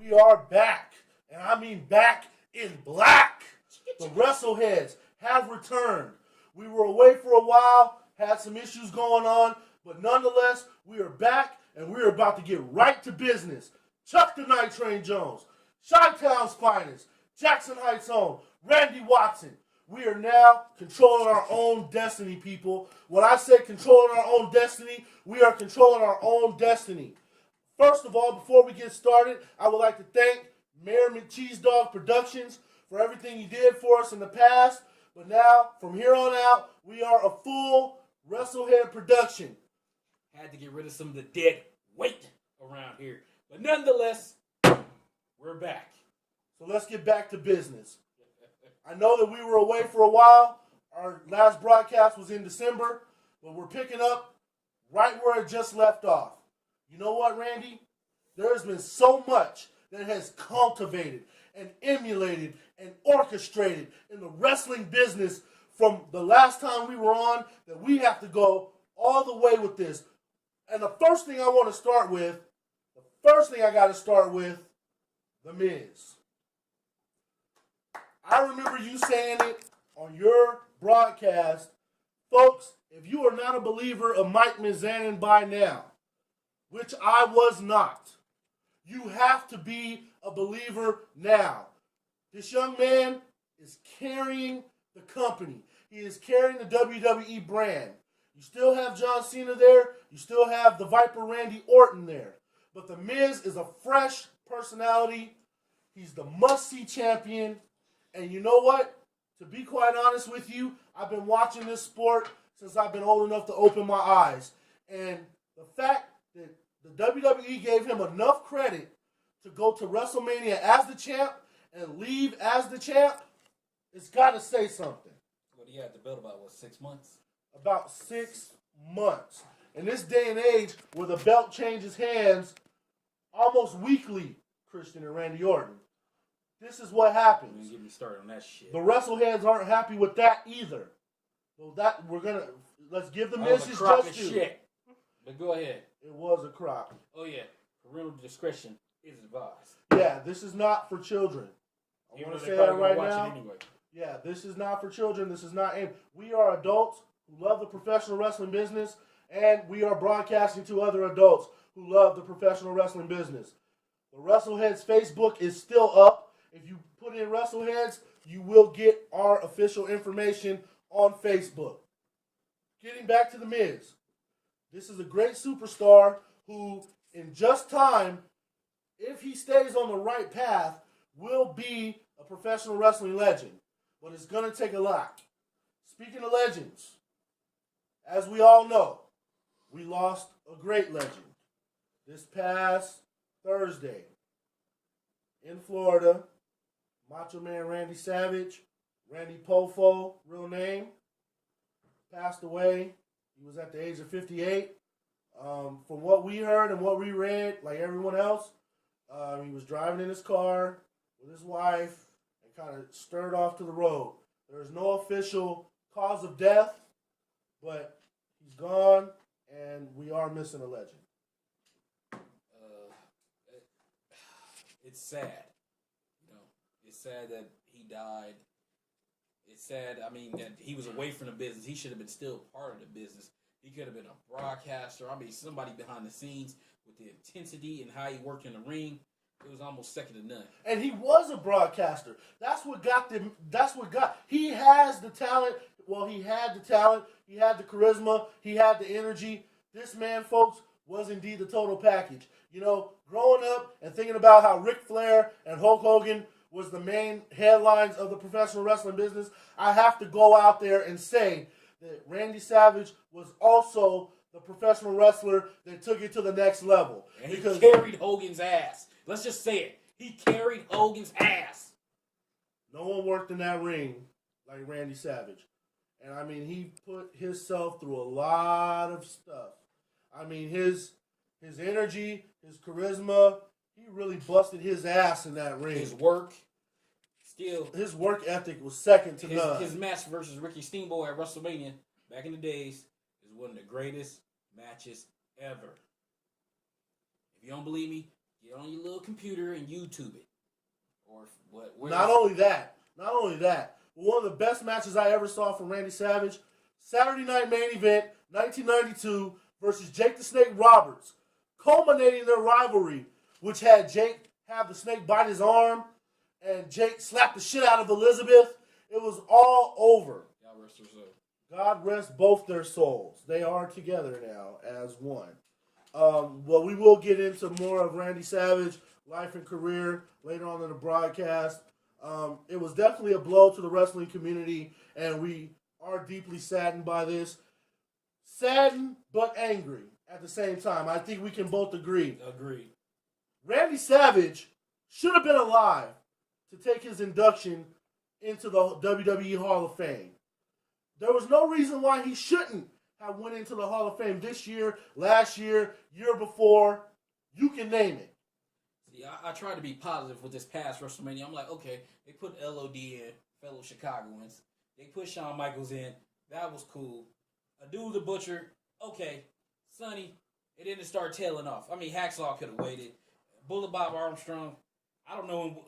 We are back, and I mean back in black. The Wrestleheads have returned. We were away for a while, had some issues going on, but nonetheless, we are back, and we are about to get right to business. Chuck the Night Train Jones, Chi-Town's finest, Jackson Heights' own, Randy Watson. We are now controlling our own destiny, people. When I say controlling our own destiny, we are controlling our own destiny. First of all, before we get started, I would like to thank Mayor McCheese Dog Productions for everything he did for us in the past. But now, from here on out, we are a full Wrestlehead production. Had to get rid of some of the dead weight around here. But nonetheless, we're back. So let's get back to business. I know that we were away for a while. Our last broadcast was in December, but we're picking up right where it just left off. You know what, Randy? There has been so much that has cultivated and emulated and orchestrated in the wrestling business from the last time we were on that we have to go all the way with this. And the first thing I want to start with, The Miz. I remember you saying it on your broadcast. Folks, if you are not a believer of Mike Mizanin by now, which I was not, you have to be a believer now. This young man is carrying the company. He is carrying the WWE brand. You still have John Cena there. You still have the Viper Randy Orton there. But The Miz is a fresh personality. He's the must-see champion. And you know what? To be quite honest with you, I've been watching this sport since I've been old enough to open my eyes. And the fact that the WWE gave him enough credit to go to WrestleMania as the champ and leave as the champ, it's got to say something. What he had to build about, 6 months? About 6 months. In this day and age where the belt changes hands almost weekly, Christian and Randy Orton, this is what happens. Don't get me started on that shit. The Wrestleheads aren't happy with that either. So let's give the Miz his just due. Shit. But go ahead. It was a crop. Oh yeah, parental discretion is advised. Yeah, this is not for children. I want to say that right now. Anyway. Yeah, this is not for children. This is not aimed. We are adults who love the professional wrestling business, and we are broadcasting to other adults who love the professional wrestling business. The Wrestleheads Facebook is still up. If you put in Wrestleheads, you will get our official information on Facebook. Getting back to The Miz. This is a great superstar who, in just time, if he stays on the right path, will be a professional wrestling legend. But it's going to take a lot. Speaking of legends, as we all know, we lost a great legend this past Thursday in Florida. Macho Man Randy Savage, Randy Poffo, real name, passed away. He was at the age of 58. From what we heard and what we read, like everyone else, he was driving in his car with his wife and kind of stirred off to the road. There's no official cause of death, but he's gone, and we are missing a legend. It's sad. It's sad that he died. It's sad, that he was away from the business. He should have been still part of the business. He could have been a broadcaster. Somebody behind the scenes with the intensity and how he worked in the ring. It was almost second to none. And he was a broadcaster. That's what got them. He has the talent. Well, he had the talent. He had the charisma. He had the energy. This man, folks, was indeed the total package. Growing up and thinking about how Ric Flair and Hulk Hogan was the main headlines of the professional wrestling business, I have to go out there and say that Randy Savage was also the professional wrestler that took it to the next level. And he carried Hogan's ass. Let's just say it. He carried Hogan's ass. No one worked in that ring like Randy Savage. And, he put himself through a lot of stuff. His energy, his charisma, he really busted his ass in that ring. His work ethic was second to none. His match versus Ricky Steamboat at WrestleMania back in the days is one of the greatest matches ever. If you don't believe me, Get on your little computer and YouTube it. Or what? Not only that. One of the best matches I ever saw from Randy Savage, Saturday Night Main Event, 1992 versus Jake the Snake Roberts, culminating their rivalry, which had Jake have the snake bite his arm, and Jake slapped the shit out of Elizabeth. It was all over. God rest her soul. God rest both their souls. They are together now as one. Well, we will get into more of Randy Savage, life and career, later on in the broadcast. It was definitely a blow to the wrestling community, and we are deeply saddened by this. Saddened, but angry at the same time. I think we can both agree. Agreed. Randy Savage should have been alive to take his induction into the WWE Hall of Fame. There was no reason why he shouldn't have went into the Hall of Fame this year, last year, year before. You can name it. See, I tried to be positive with this past WrestleMania. I'm like, okay, they put LOD in, fellow Chicagoans. They put Shawn Michaels in. That was cool. A dude the Butcher, okay. Sonny, it didn't start tailing off. I mean, Hacksaw could have waited. Bullet Bob Armstrong, I don't know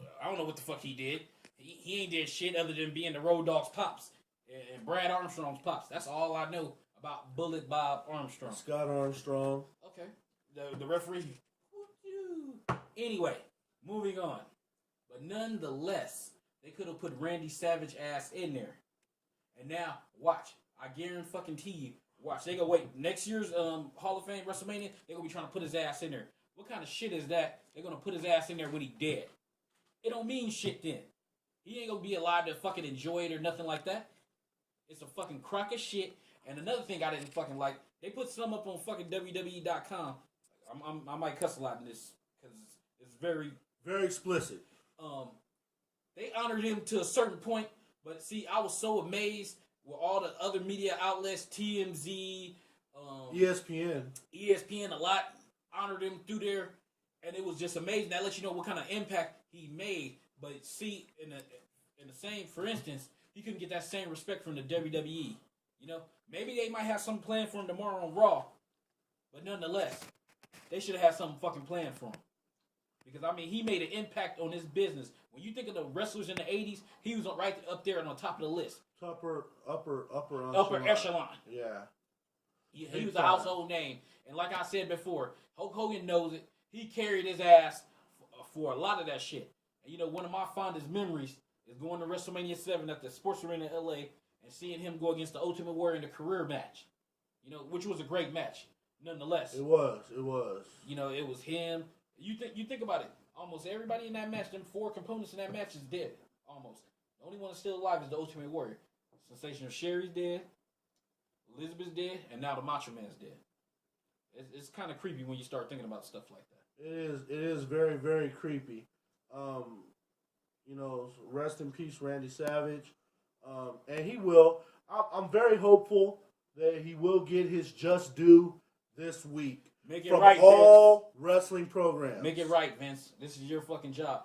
what the fuck he did. He ain't did shit other than being the Road Dogg's pops and Brad Armstrong's pops. That's all I know about Bullet Bob Armstrong. Scott Armstrong. Okay. The referee. Anyway, moving on. But nonetheless, they could have put Randy Savage ass in there. And now, watch. I guarantee you. Watch. They go, wait, next year's Hall of Fame WrestleMania, they're going to be trying to put his ass in there. What kind of shit is that? They're going to put his ass in there when he dead. It don't mean shit then. He ain't going to be alive to fucking enjoy it or nothing like that. It's a fucking crock of shit. And another thing I didn't fucking like, they put some up on fucking WWE.com. I might cuss a lot in this because it's very... Very explicit. They honored him to a certain point, but see, I was so amazed with all the other media outlets, TMZ, ESPN, a lot honored him through there, and it was just amazing. That lets you know what kind of impact he made. But see, in the same, for instance, he couldn't get that same respect from the WWE. You know, maybe they might have something planned for him tomorrow on Raw, but nonetheless, they should have had something fucking planned for him. Because, I mean, he made an impact on this business. When you think of the wrestlers in the 80s, he was right up there and on top of the list. Upper echelon. Yeah. He was a household name. And like I said before, Hulk Hogan knows it. He carried his ass for a lot of that shit. And, you know, one of my fondest memories is going to WrestleMania 7 at the Sports Arena in L.A. and seeing him go against the Ultimate Warrior in the career match. You know, which was a great match. Nonetheless. It was. You know, it was him. You think about it. Almost everybody in that match, them 4 components in that match is dead. Almost. The only one that's still alive is the Ultimate Warrior. Sensational Sherry's dead. Elizabeth's dead. And now the Macho Man's dead. It's kind of creepy when you start thinking about stuff like that. It is very, very creepy. You know, rest in peace, Randy Savage. And he will. I'm very hopeful that he will get his just due this week. Make it from right, all Vince. wrestling programs. Make it right, Vince. This is your fucking job.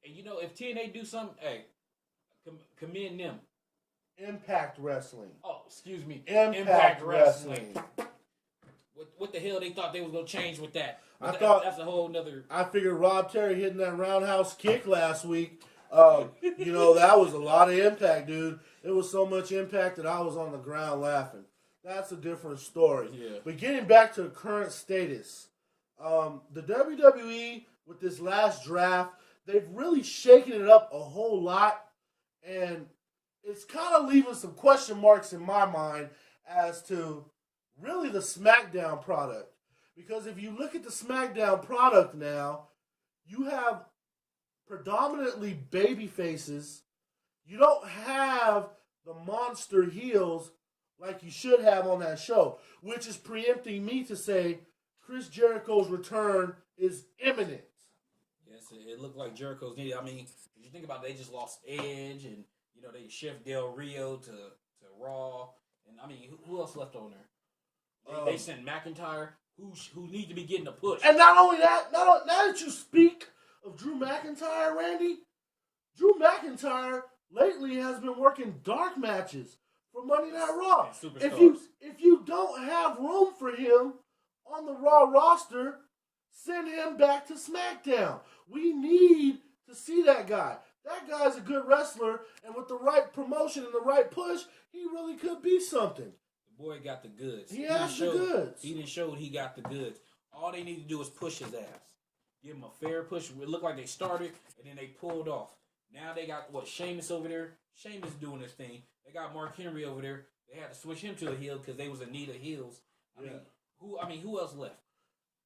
And you know, if TNA do something, hey, commend them. Impact Wrestling. Oh, excuse me. Impact Wrestling. What the hell they thought they was gonna change with that? That's a whole nother. I figured Rob Terry hitting that roundhouse kick last week. You know, that was a lot of impact, dude. It was so much impact that I was on the ground laughing. That's a different story. Yeah. But getting back to the current status, the WWE, with this last draft, they've really shaken it up a whole lot. And it's kind of leaving some question marks in my mind as to really the Smackdown product. Because if you look at the Smackdown product now, you have predominantly baby faces. You don't have the monster heels like you should have on that show, which is preempting me to say Chris Jericho's return is imminent. Yes, it looked like Jericho's needed. I mean, if you think about it, they just lost Edge, and you know they shift Del Rio to Raw, and I mean, who else left on there? They sent McIntyre, who need to be getting a push. And not only that, now that you speak of Drew McIntyre, Randy, Drew McIntyre lately has been working dark matches for Monday Night Raw. If you don't have room for him on the Raw roster, Send him back to SmackDown. We need to see that guy. That guy's a good wrestler, and with the right promotion and the right push, he really could be something. The boy got the goods. He has the goods. He didn't show he got the goods. All they need to do is push his ass. Give him a fair push. It looked like they started, and then they pulled off. Now they got, Sheamus over there. Sheamus doing his thing. They got Mark Henry over there. They had to switch him to a heel because they was in need of heels. I mean, who else left?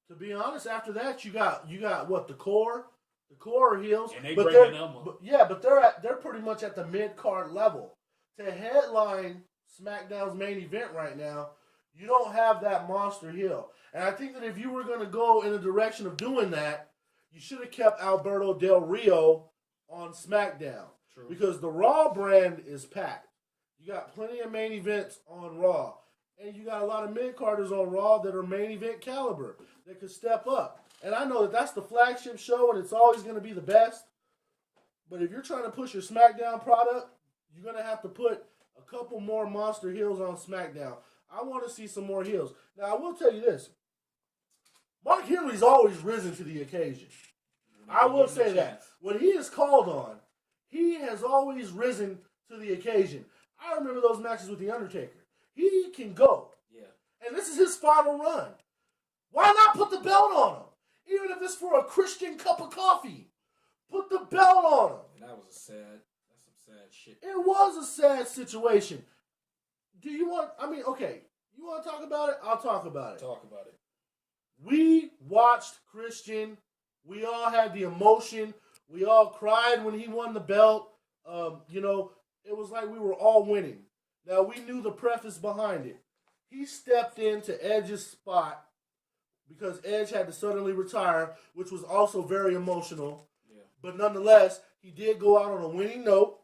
To be honest, after that, you got what, the core? The core are heels. And they breaking them up. But they're pretty much at the mid-card level. To headline SmackDown's main event right now, you don't have that monster heel. And I think that if you were going to go in the direction of doing that, you should have kept Alberto Del Rio on SmackDown. True. Because the Raw brand is packed. You got plenty of main events on Raw. And you got a lot of mid-carders on Raw that are main event caliber that could step up. And I know that that's the flagship show and it's always going to be the best. But if you're trying to push your SmackDown product, you're going to have to put a couple more monster heels on SmackDown. I want to see some more heels. Now, I will tell you this. Mark Henry's always risen to the occasion. I will say that. When he is called on, he has always risen to the occasion. I remember those matches with The Undertaker. He can go. Yeah. And this is his final run. Why not put the belt on him? Even if it's for a Christian cup of coffee. Put the belt on him. And that's some sad shit. It was a sad situation. You want to talk about it? I'll talk about it. Talk about it. We watched Christian. We all had the emotion. We all cried when he won the belt. It was like we were all winning. Now, we knew the preface behind it. He stepped into Edge's spot because Edge had to suddenly retire, which was also very emotional. Yeah. But nonetheless, he did go out on a winning note.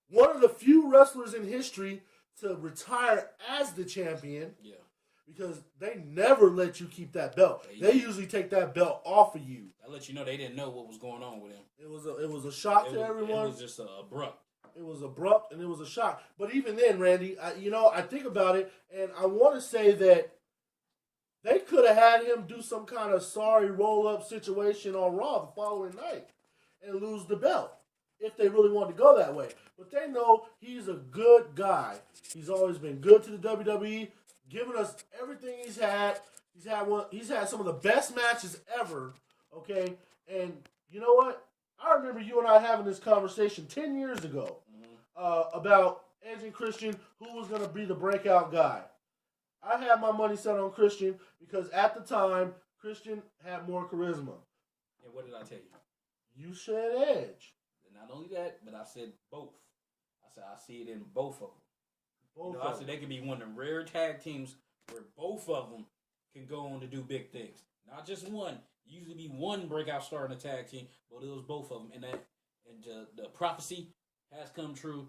One of the few wrestlers in history to retire as the champion. Yeah. Because they never let you keep that belt. They usually take that belt off of you. That let you know they didn't know what was going on with him. It was a shock to everyone. It was just abrupt. It was abrupt and it was a shock. But even then, Randy, I think about it and I want to say that they could have had him do some kind of sorry roll-up situation on Raw the following night and lose the belt if they really wanted to go that way. But they know he's a good guy. He's always been good to the WWE, giving us everything he's had. He's had some of the best matches ever, okay? And you know what? I remember you and I having this conversation 10 years ago about Edge and Christian, who was going to be the breakout guy. I had my money set on Christian because at the time, Christian had more charisma. And what did I tell you? You said Edge. And not only that, but I said both. I said I see it in both of them. I said they could be one of the rare tag teams where both of them can go on to do big things. Not just one. Usually be one breakout star in a tag team, but it was both of them. And the prophecy has come true.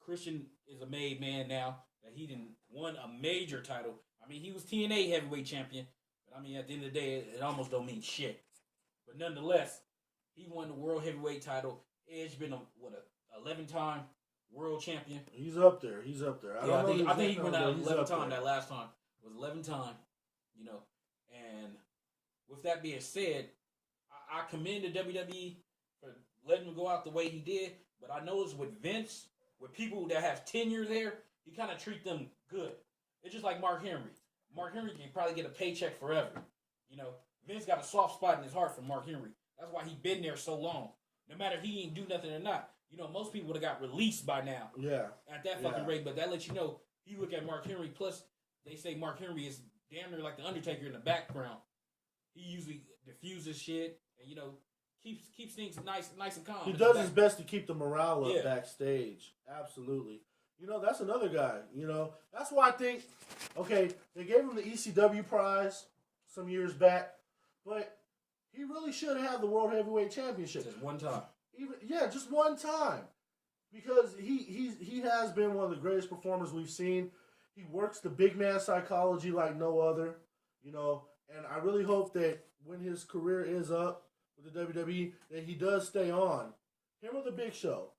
Christian is a made man now that he didn't won a major title. I mean, he was TNA heavyweight champion, but I mean, at the end of the day, it almost don't mean shit. But nonetheless, he won the world heavyweight title. Edge been a 11-time world champion. He's up there. I think he went out 11 times. That last time was 11 time. And with that being said, I commend the WWE for letting him go out the way he did. But I noticed with Vince, with people that have tenure there, he kind of treat them good. It's just like Mark Henry. Mark Henry can probably get a paycheck forever. Vince got a soft spot in his heart for Mark Henry. That's why he been there so long. No matter if he ain't do nothing or not. Most people would have got released by now. Yeah. At that fucking rate. But that lets you know, you look at Mark Henry, plus they say Mark Henry is damn near like the Undertaker in the background. He usually diffuses shit and, keeps things nice and calm. He does his best to keep the morale up backstage. Absolutely. That's another guy. That's why I think, they gave him the ECW prize some years back, but he really should have the World Heavyweight Championship. Just one time. Just one time. Because he has been one of the greatest performers we've seen. He works the big man psychology like no other, and I really hope that when his career is up with the WWE, that he does stay on. Him or the Big Show.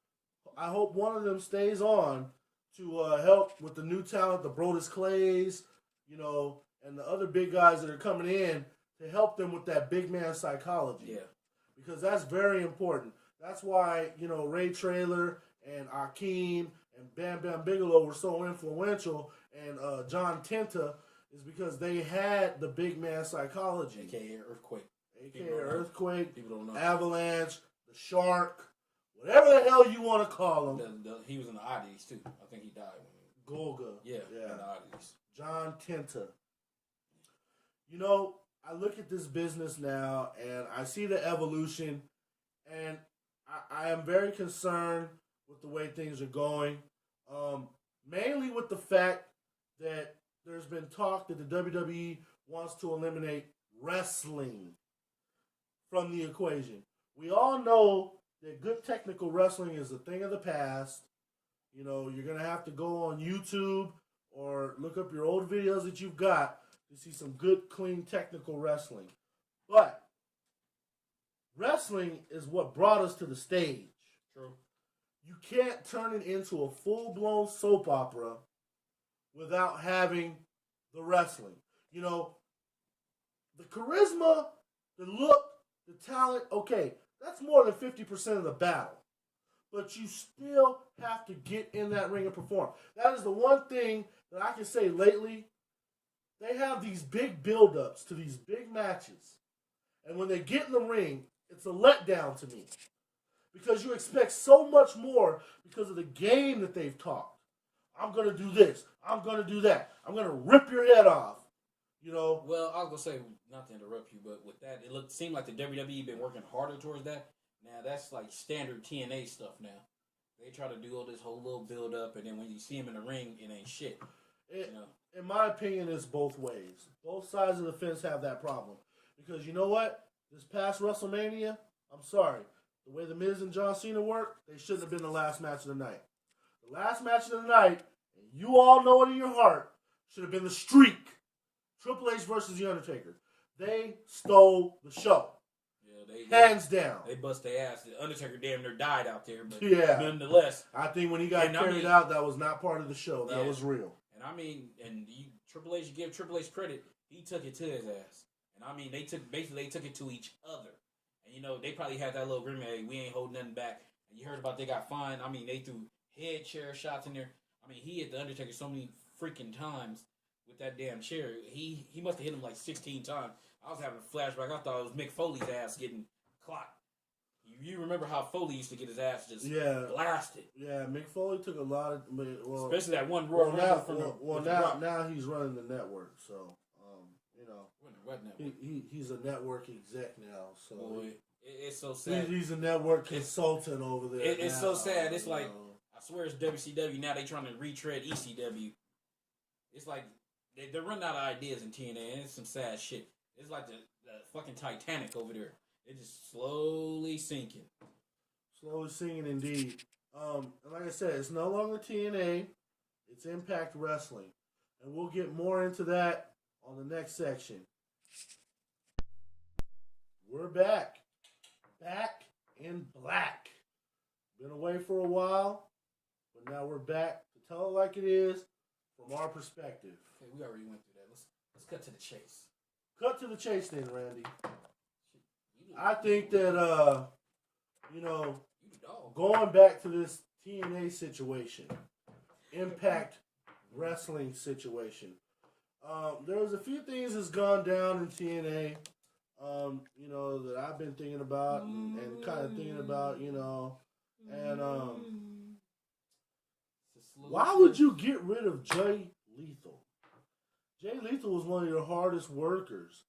I hope one of them stays on to help with the new talent, the Brodus Clays, and the other big guys that are coming in to help them with that big man psychology. Yeah. Because that's very important. That's why, Ray Traylor and Akeem and Bam Bam Bigelow were so influential, and John Tenta is because they had the big man psychology. AKA Earthquake. AKA Earthquake, People don't know. Avalanche, the Shark, whatever the hell you want to call him. He was in the oddities, too. I think he died. Golga. Yeah, in the oddities. John Tenta. I look at this business now, and I see the evolution, and I am very concerned with the way things are going. Mainly with the fact that there's been talk that the WWE wants to eliminate wrestling from the equation. We all know that good technical wrestling is a thing of the past. You're going to have to go on YouTube or look up your old videos that you've got to see some good, clean, technical wrestling. But wrestling is what brought us to the stage. True. You can't turn it into a full-blown soap opera without having the wrestling. The charisma, the look, the talent, okay, that's more than 50% of the battle. But you still have to get in that ring and perform. That is the one thing that I can say lately. They have these big build-ups to these big matches. And when they get in the ring, it's a letdown to me. Because you expect so much more because of the game that they've taught. I'm going to do this. I'm going to do that. I'm going to rip your head off. Well, I was going to say, not to interrupt you, but with that, it seemed like the WWE been working harder towards that. Now, that's like standard TNA stuff now. They try to do all this whole little build-up, and then when you see them in the ring, it ain't shit. In my opinion, it's both ways. Both sides of the fence have that problem. Because you know what? This past WrestleMania, I'm sorry. The way The Miz and John Cena worked, they shouldn't have been the last match of the night. The last match of the night, and you all know it in your heart, should have been the Streak. Triple H versus The Undertaker. They stole the show. Hands down. They bust their ass. The Undertaker damn near died out there, but nonetheless. I think when he got carried out, that was not part of the show. That was real. And Triple H, you give Triple H credit, he took it to his ass. And they took it to each other. And they probably had that little agreement, hey, we ain't holding nothing back. And you heard about they got fined. They threw head chair shots in there. He hit the Undertaker so many freaking times with that damn chair. He must have hit him like 16 times. I was having a flashback. I thought it was Mick Foley's ass getting clocked. You remember how Foley used to get his ass just blasted? Yeah, Mick Foley took a lot of... especially that one Royal Rumble from now he's running the network, so... What network? He's a network exec now, so... Boy, it's so sad. He's a network consultant over there. It's so sad. It's like, I swear it's WCW. Now they trying to retread ECW. It's like, they're running out of ideas in TNA, and it's some sad shit. It's like the fucking Titanic over there. It's just slowly sinking. Slowly sinking, indeed. And like I said, it's no longer TNA. It's Impact Wrestling. And we'll get more into that on the next section. We're back. Back in black. Been away for a while, but now we're back to tell it like it is from our perspective. Okay, we already went through that. Let's cut to the chase. Cut to the chase then, Randy. I think that, going back to this TNA situation, Impact Wrestling situation, there's a few things that's gone down in TNA, that I've been thinking about and kind of thinking about, and why would you get rid of Jay Lethal? Jay Lethal was one of your hardest workers.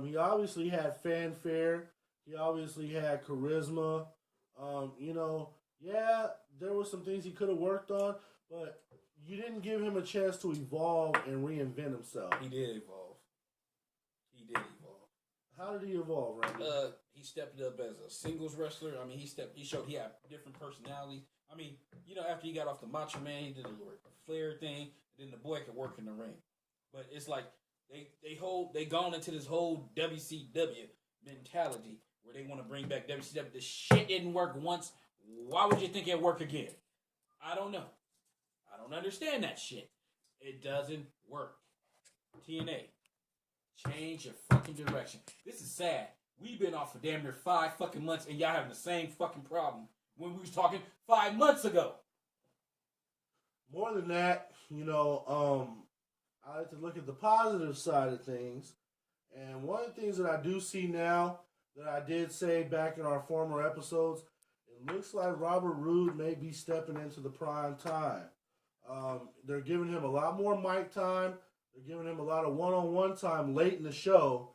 He obviously had fanfare. He obviously had charisma. There were some things he could have worked on, but you didn't give him a chance to evolve and reinvent himself. He did evolve. How did he evolve, Randy? He stepped up as a singles wrestler. He showed he had different personalities. After he got off the Macho Man, he did a little Flair thing, and then the boy could work in the ring. But it's like they gone into this whole WCW mentality where they want to bring back WCW. The shit didn't work once. Why would you think it'd work again? I don't know. I don't understand that shit. It doesn't work. TNA. Change your fucking direction. This is sad. We've been off for damn near 5 fucking months, and y'all having the same fucking problem when we was talking 5 months ago. More than that, I like to look at the positive side of things. And one of the things that I do see now that I did say back in our former episodes, it looks like Robert Roode may be stepping into the prime time. They're giving him a lot more mic time. They're giving him a lot of one-on-one time late in the show.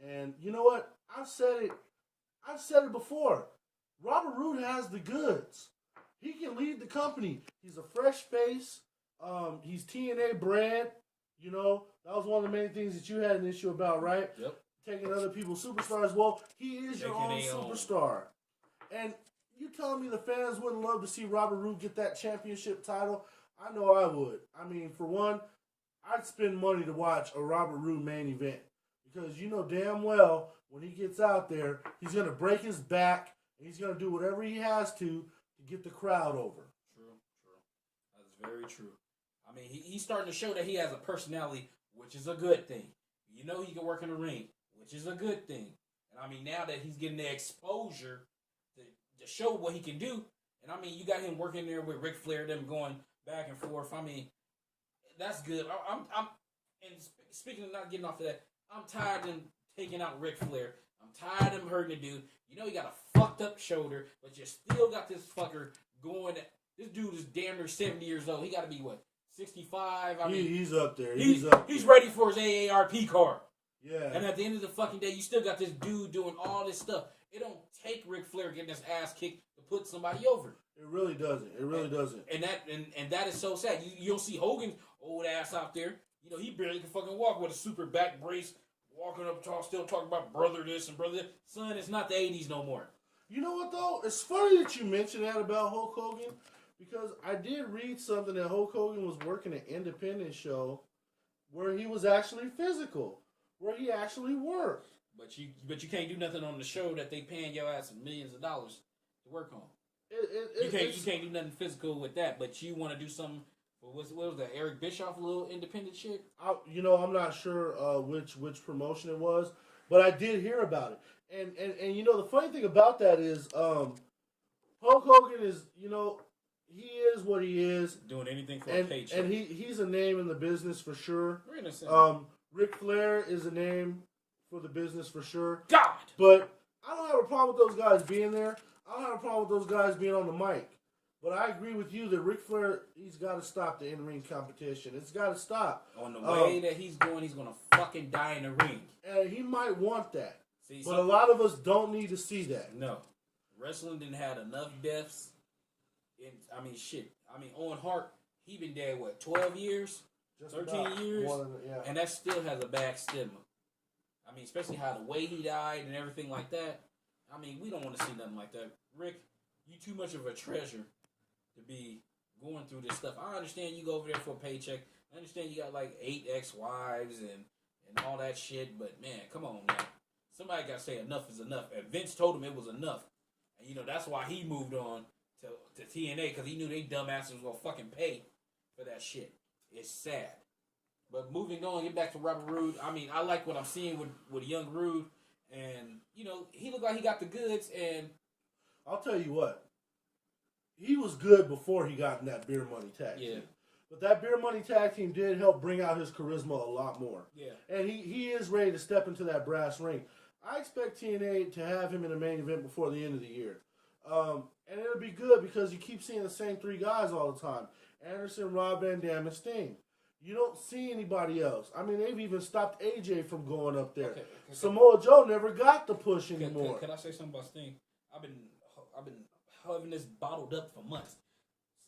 And you know what? I've said it before. Robert Roode has the goods. He can lead the company. He's a fresh face. He's TNA bred. That was one of the main things that you had an issue about, right? Yep. Taking other people's superstars. Well, he is your own superstar. And you telling me the fans wouldn't love to see Robert Roode get that championship title? I know I would. I mean, for one, I'd spend money to watch a Robert Roode main event. Because you know damn well when he gets out there, he's going to break his back and he's going to do whatever he has to get the crowd over. True. That is very true. I mean, he's starting to show that he has a personality, which is a good thing. He can work in the ring, which is a good thing. And I mean, now that he's getting the exposure to show what he can do, and I mean, you got him working there with Ric Flair, them going back and forth. I mean, that's good. And speaking of not getting off of that, I'm tired of him taking out Ric Flair. I'm tired of him hurting the dude. He got a fucked up shoulder, but you still got this fucker going. This dude is damn near 70 years old. He got to be, what, 65? I mean, he's up there. He's ready for his AARP card. Yeah. And at the end of the fucking day, you still got this dude doing all this stuff. It don't take Ric Flair getting his ass kicked to put somebody over. It really doesn't. And that is so sad. You don't see Hogan's old ass out there. He barely can fucking walk with a super back brace, walking up tall, still talking about brother this and brother that. Son, it's not the 80s no more. You know what, though? It's funny that you mentioned that about Hulk Hogan, because I did read something that Hulk Hogan was working an independent show where he was actually physical, where he actually worked. But you can't do nothing on the show that they paying your ass millions of dollars to work on. You can't do nothing physical with that, but you want to do something. What was that? Eric Bischoff, a little independent shit? I'm not sure which promotion it was, but I did hear about it. And the funny thing about that is Hulk Hogan is, he is what he is. Doing anything for a paycheck. And he's a name in the business for sure. Ric Flair is a name for the business for sure. God! But I don't have a problem with those guys being there. I don't have a problem with those guys being on the mic. But I agree with you that Ric Flair, he's got to stop the in-ring competition. It's got to stop. On the way that he's going to fucking die in the ring. And he might want that. But a lot of us don't need to see that. No. Wrestling didn't have enough deaths. Owen Hart, he been dead, 12 years? 13 years? Yeah. And that still has a bad stigma. Especially how the way he died and everything like that. We don't want to see nothing like that. Rick, you too much of a treasure to be going through this stuff. I understand you go over there for a paycheck. I understand you got 8 ex-wives and all that shit. But, man, come on, man. Somebody got to say enough is enough. And Vince told him it was enough. And, that's why he moved on to TNA, because he knew they dumbasses was going to fucking pay for that shit. It's sad. But moving on, get back to Robert Roode. I like what I'm seeing with young Roode. And, he looked like he got the goods. And I'll tell you what. He was good before he got in that Beer Money tag team. But that Beer Money tag team did help bring out his charisma a lot more. Yeah. And he is ready to step into that brass ring. I expect TNA to have him in the main event before the end of the year. And it'll be good because you keep seeing the same 3 guys all the time. Anderson, Rob Van Dam, and Sting. You don't see anybody else. They've even stopped AJ from going up there. Okay. Samoa Joe never got the push anymore. Can I say something about Sting? I've been having this bottled up for months.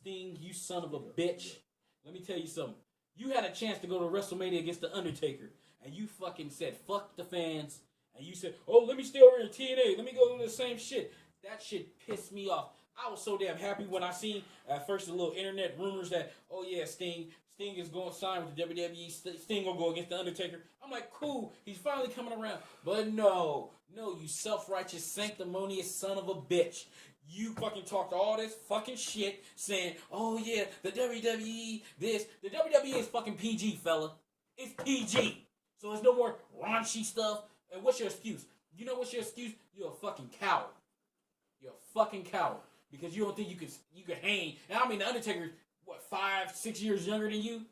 Sting, you son of a bitch. Let me tell you something. You had a chance to go to WrestleMania against The Undertaker, and you fucking said, fuck the fans, and you said, oh, let me stay over in TNA. Let me go do the same shit. That shit pissed me off. I was so damn happy when I seen at first the little internet rumors that, oh yeah, Sting is going to sign with the WWE. Sting going to go against The Undertaker. I'm like, cool. He's finally coming around. But no, you self-righteous, sanctimonious son of a bitch. You fucking talked all this fucking shit saying, oh yeah, the WWE, this. The WWE is fucking PG, fella. It's PG. So there's no more raunchy stuff. And what's your excuse? You know what's your excuse? You're a fucking coward. You're a fucking coward. Because you don't think you could hang. And I mean, The Undertaker's, 5, 6 years younger than you?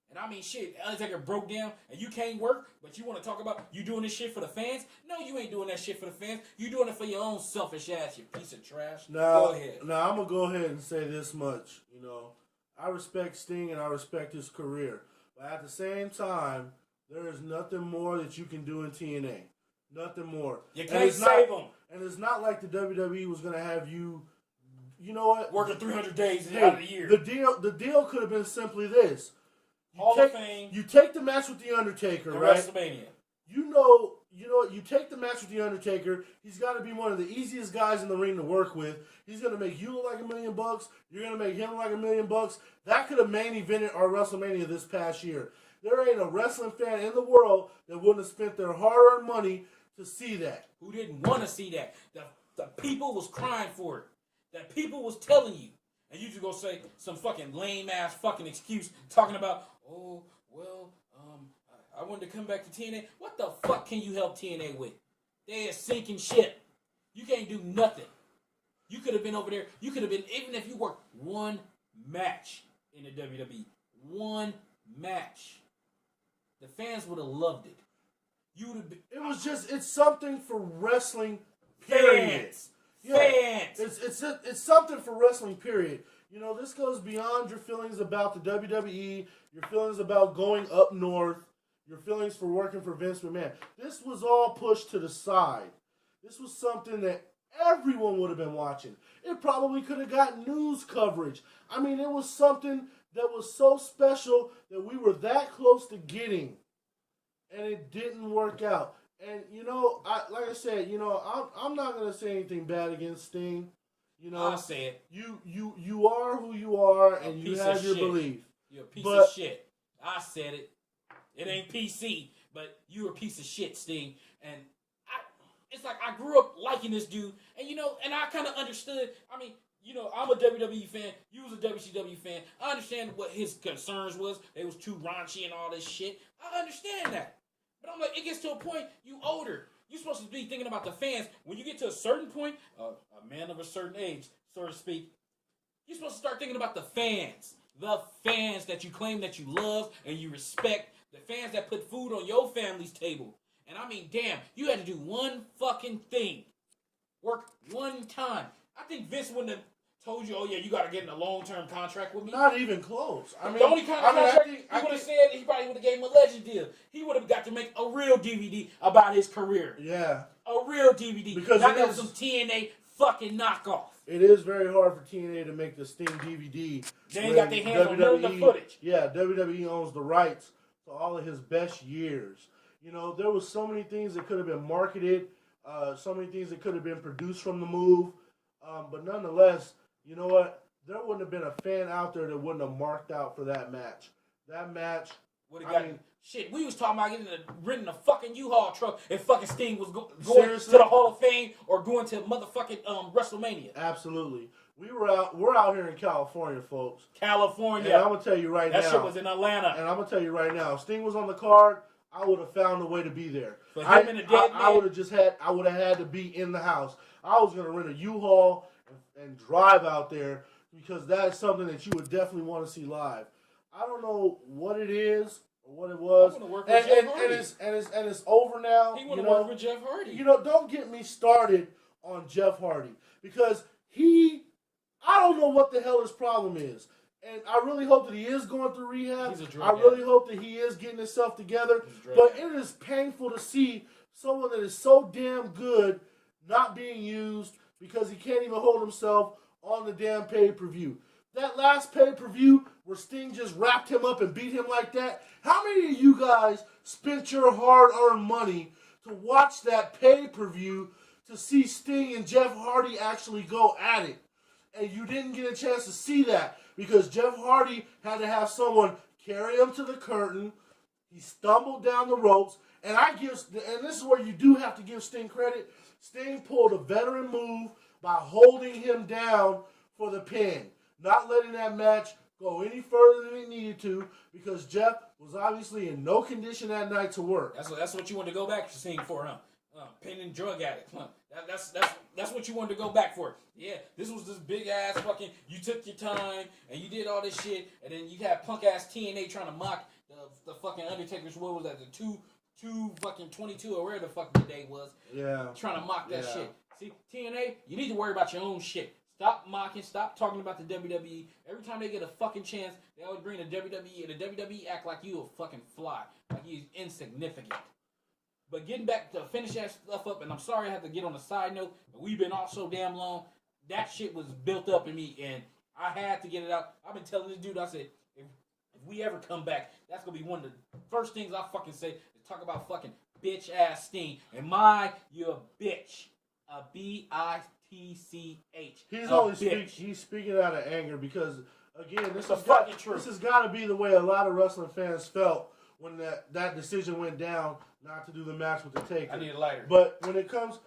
And I mean, shit, The Undertaker broke down and you can't work, but you want to talk about you doing this shit for the fans? No, you ain't doing that shit for the fans. You doing it for your own selfish ass, you piece of trash. Go ahead. Now, I'm going to go ahead and say this much. I respect Sting and I respect his career. But at the same time, there is nothing more that you can do in TNA. Nothing more. You can't save them. And it's not like the WWE was going to have you, you know what? Working 300 days out of the year. The deal could have been simply this. Hall of Fame. You take the match with The Undertaker, right? WrestleMania. You take the match with The Undertaker. He's got to be one of the easiest guys in the ring to work with. He's going to make you look like $1 million. You're going to make him look like $1 million. That could have main evented our WrestleMania this past year. There ain't a wrestling fan in the world that wouldn't have spent their hard-earned money to see that. Who didn't want to see that? The people was crying for it. That people was telling you. And you just go say some fucking lame-ass fucking excuse talking about, oh, well, I wanted to come back to TNA. What the fuck can you help TNA with? They a sinking ship. You can't do nothing. You could have been over there. You could have been, even if you worked one match in the WWE. One match. The fans would have loved it. You would have been. It's something for wrestling, period. Fans. Yeah, fans. It's something for wrestling, period. This goes beyond your feelings about the WWE, your feelings about going up north, your feelings for working for Vince McMahon. This was all pushed to the side. This was something that everyone would have been watching. It probably could have got news coverage. I mean, it was something that was so special that we were that close to getting, and it didn't work out. And, like I said, I'm not going to say anything bad against Sting. I'll say it. You are who you are, and you have your belief. You're a piece of shit. I said it. It ain't PC, but you're a piece of shit, Sting. And it's like I grew up liking this dude, and and I kind of understood. I mean, I'm a WWE fan. You was a WCW fan. I understand what his concerns was. They was too raunchy and all this shit. I understand that. But I'm like, it gets to a point, you older. You're supposed to be thinking about the fans. When you get to a certain point, a man of a certain age, so to speak, you're supposed to start thinking about the fans. The fans that you claim that you love and you respect. The fans that put food on your family's table. And I mean, damn, you had to do one fucking thing. Work one time. I think Vince wouldn't have told you, oh yeah, you got to get in a long-term contract with me. Not even close. The only kind of contract he would have said, he probably would have gave him a legend deal. He would have got to make a real DVD about his career. Yeah. A real DVD. Because not some TNA fucking knockoff. It is very hard for TNA to make the Sting DVD. They ain't got their hands on none of the footage. Yeah, WWE owns the rights to all of his best years. There was so many things that could have been marketed, so many things that could have been produced from the move. But nonetheless, you know what? There wouldn't have been a fan out there that wouldn't have marked out for that match. That match would have got. Shit, we was talking about renting a fucking U-Haul truck if fucking Sting was going to the Hall of Fame or going to motherfucking WrestleMania. Absolutely. We're out here in California, folks. California. And I'm going to tell you right now. That shit was in Atlanta. And I'm going to tell you right now, if Sting was on the card, I would have found a way to be there. For him and the dead man? I would have had to be in the house. I was going to rent a U-Haul and drive out there because that is something that you would definitely want to see live. I don't know what it is or what it was. I'm gonna work with Jeff Hardy. And it's over now. He want to work with Jeff Hardy. Don't get me started on Jeff Hardy because I don't know what the hell his problem is. And I really hope that he is going through rehab. I really hope that he is getting himself together. But it is painful to see someone that is so damn good not being used because he can't even hold himself on the damn pay-per-view. That last pay-per-view where Sting just wrapped him up and beat him like that, how many of you guys spent your hard-earned money to watch that pay-per-view to see Sting and Jeff Hardy actually go at it? And you didn't get a chance to see that because Jeff Hardy had to have someone carry him to the curtain. He stumbled down the ropes. And this is where you do have to give Sting credit. Sting pulled a veteran move by holding him down for the pin. Not letting that match go any further than it needed to because Jeff was obviously in no condition that night to work. That's what you wanted to go back to seeing for, huh? Pending drug addict. Huh? That's what you wanted to go back for. Yeah, this was this big ass fucking. You took your time and you did all this shit, and then you had punk ass TNA trying to mock the fucking Undertaker's. What was that? The two fucking 22 or where the fuck the day was. Yeah. Trying to mock that shit. See, TNA, you need to worry about your own shit. Stop mocking. Stop talking about the WWE. Every time they get a fucking chance, they always bring the WWE, and the WWE act like you a fucking fly, like you insignificant. But getting back to finish that stuff up, and I'm sorry I have to get on a side note, but we've been off so damn long. That shit was built up in me, and I had to get it out. I've been telling this dude, I said, if we ever come back, that's going to be one of the first things I fucking say, is talk about fucking bitch-ass Sting. And you're a bitch. A B-I-T-C-H. He's speaking out of anger because, again, this has got to be the way a lot of wrestling fans felt when that decision went down not to do the match with the Taker. I need a lighter. But when it comes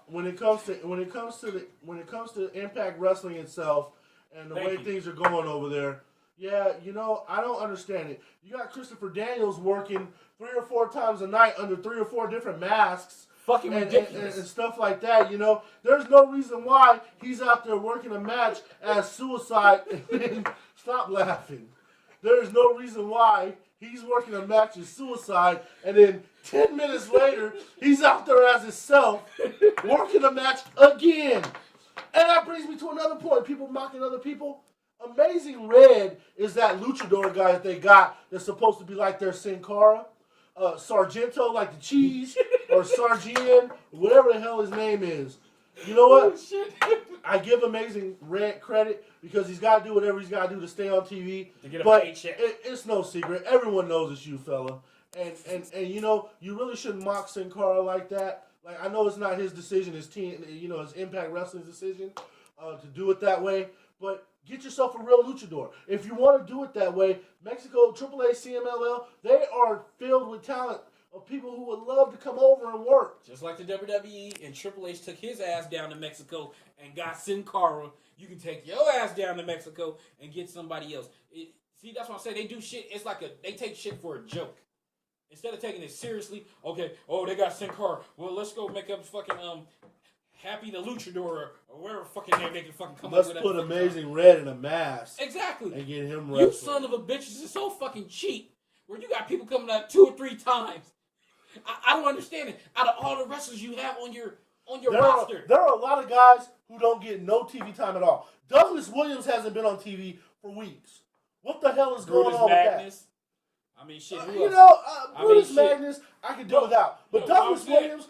when it comes to Impact Wrestling itself and the way things are going over there, yeah, I don't understand it. You got Christopher Daniels working 3 or 4 times a night under 3 or 4 different masks. Fucking ridiculous. And stuff like that, There's no reason why he's out there working a match as Suicide. Stop laughing. There's no reason why he's working a match as Suicide, and then 10 minutes later, he's out there as himself, working a match again. And that brings me to another point. People mocking other people. Amazing Red is that luchador guy that they got that's supposed to be like their Sin Cara. Sargento, like the cheese, or Sargien, whatever the hell his name is. You know what? I give Amazing Red credit because he's got to do whatever he's got to do to stay on TV. To get a but paycheck. It's no secret. Everyone knows it's you, fella. And you really shouldn't mock Sin Cara like that. Like, I know it's not his decision, his Impact Wrestling's decision to do it that way, but get yourself a real luchador. If you want to do it that way, Mexico, AAA, CMLL, they are filled with talent of people who would love to come over and work. Just like the WWE and Triple H took his ass down to Mexico and got Sin Cara, you can take your ass down to Mexico and get somebody else. See, that's what I'm saying. They do shit. It's like they take shit for a joke. Instead of taking it seriously, okay, they got Sin Cara. Well, let's go make up fucking Happy the Luchador or whatever fucking name they can fucking come up with. Let's put Amazing Red in a mask. Exactly. And get him wrestling. You son of a bitch, this is so fucking cheap. Where you got people coming out 2 or 3 times. I don't understand it. Out of all the wrestlers you have on your roster. There are a lot of guys who don't get no TV time at all. Douglas Williams hasn't been on TV for weeks. What the hell is going on with that? I mean, shit. Brutus Magnus, I could do without. But Douglas Williams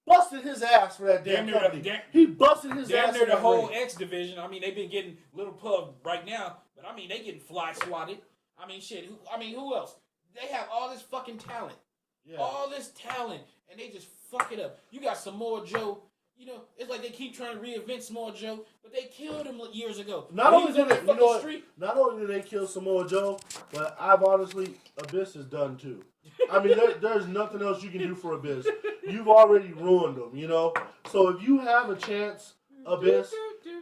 busted his ass for that damn company. He busted his ass. Damn near the whole X division. I mean, they've been getting little pub right now, but I mean, they getting fly swatted. I mean, shit. Who else? They have all this fucking talent. Yeah. All this talent, and they just fuck it up. You got Samoa Joe. It's like they keep trying to reinvent Samoa Joe, but they killed him years ago. Not only did they kill Samoa Joe, but Abyss is done too. I mean, there's nothing else you can do for Abyss. You've already ruined them, So if you have a chance, Abyss,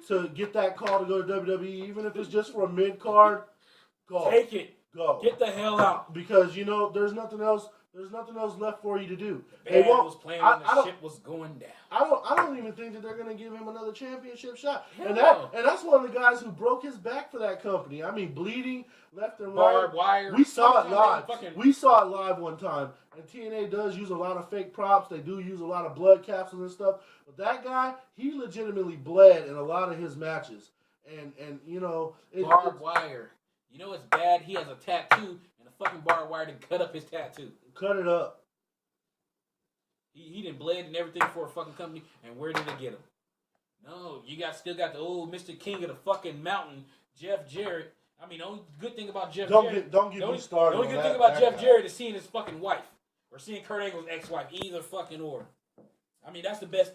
to get that call to go to WWE, even if it's just for a mid-card, go. Take it. Go. Get the hell out. Because, there's nothing else left for you to do. They was playing when the ship was going down. I don't even think that they're going to give him another championship shot. And that's one of the guys who broke his back for that company. I mean, bleeding left and right. Barbed wire. We saw it live. We saw it live one time. And TNA does use a lot of fake props. They do use a lot of blood capsules and stuff. But that guy, he legitimately bled in a lot of his matches. And barbed wire. It's bad. He has a tattoo and a fucking barbed wire to cut up his tattoo. Cut it up. He done bled and everything for a fucking company, and where did they get him? No, you still got the old Mr. King of the fucking mountain, Jeff Jarrett. I mean, the only good thing about Jeff Jarrett... Don't get me started. The only good thing about Jeff Jarrett is seeing his fucking wife. Or seeing Kurt Angle's ex-wife. Either fucking or. I mean, that's the best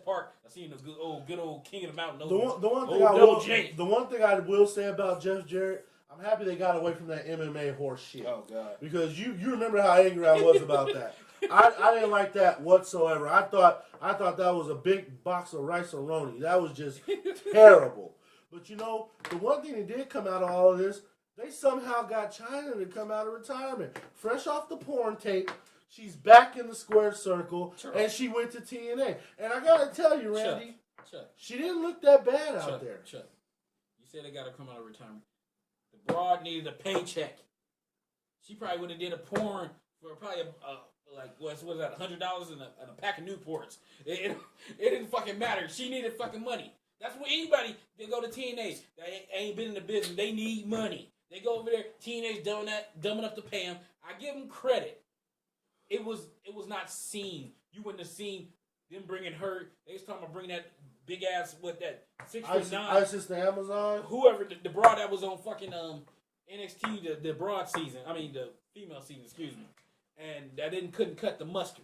part of seeing the good old King of the mountain. The one thing I will say about Jeff Jarrett, I'm happy they got away from that MMA horse shit. Oh, God. Because you remember how angry I was about that. I didn't like that whatsoever. I thought that was a big box of rice-a-roni. That was just terrible. But you know, the one thing that did come out of all of this, they somehow got China to come out of retirement. Fresh off the porn tape, she's back in the square circle, and she went to TNA. And I gotta tell you, Randy, she didn't look that bad out there. You said they got to come out of retirement. The broad needed a paycheck. She probably would have did a porn for probably what's that, $100 and a pack of Newports. It didn't fucking matter. She needed fucking money. That's what anybody that go to TNA that ain't been in the business. They need money. They go over there. TNA's dumb enough to pay them. I give them credit. It was not seen. You wouldn't have seen them bringing her. They was talking about bringing that big ass with that 6'9". ISIS the Amazon. Whoever the broad that was on fucking NXT the broad season. I mean the female season. Excuse me. And that couldn't cut the mustard.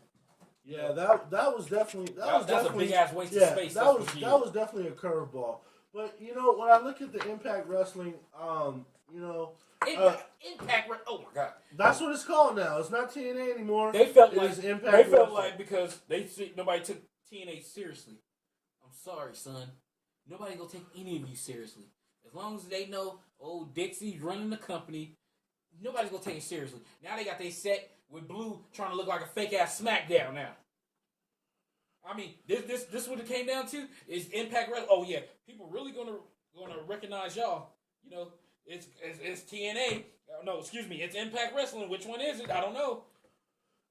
Yeah, that was definitely that's a big ass waste of space. That was definitely a curveball. But you know, when I look at the Impact Wrestling, you know, Impact. Oh my god, that's what it's called now. It's not TNA anymore. They felt Impact like because nobody took TNA seriously. I'm sorry, son. Nobody gonna take any of you seriously. As long as they know old Dixie's running the company, nobody's gonna take it seriously. Now they got they set with Blue trying to look like a fake ass Smackdown now. I mean, this what it came down to is Impact Wrestling. Oh yeah, people really gonna recognize y'all. You know, it's TNA. No, excuse me, it's Impact Wrestling. Which one is it? I don't know.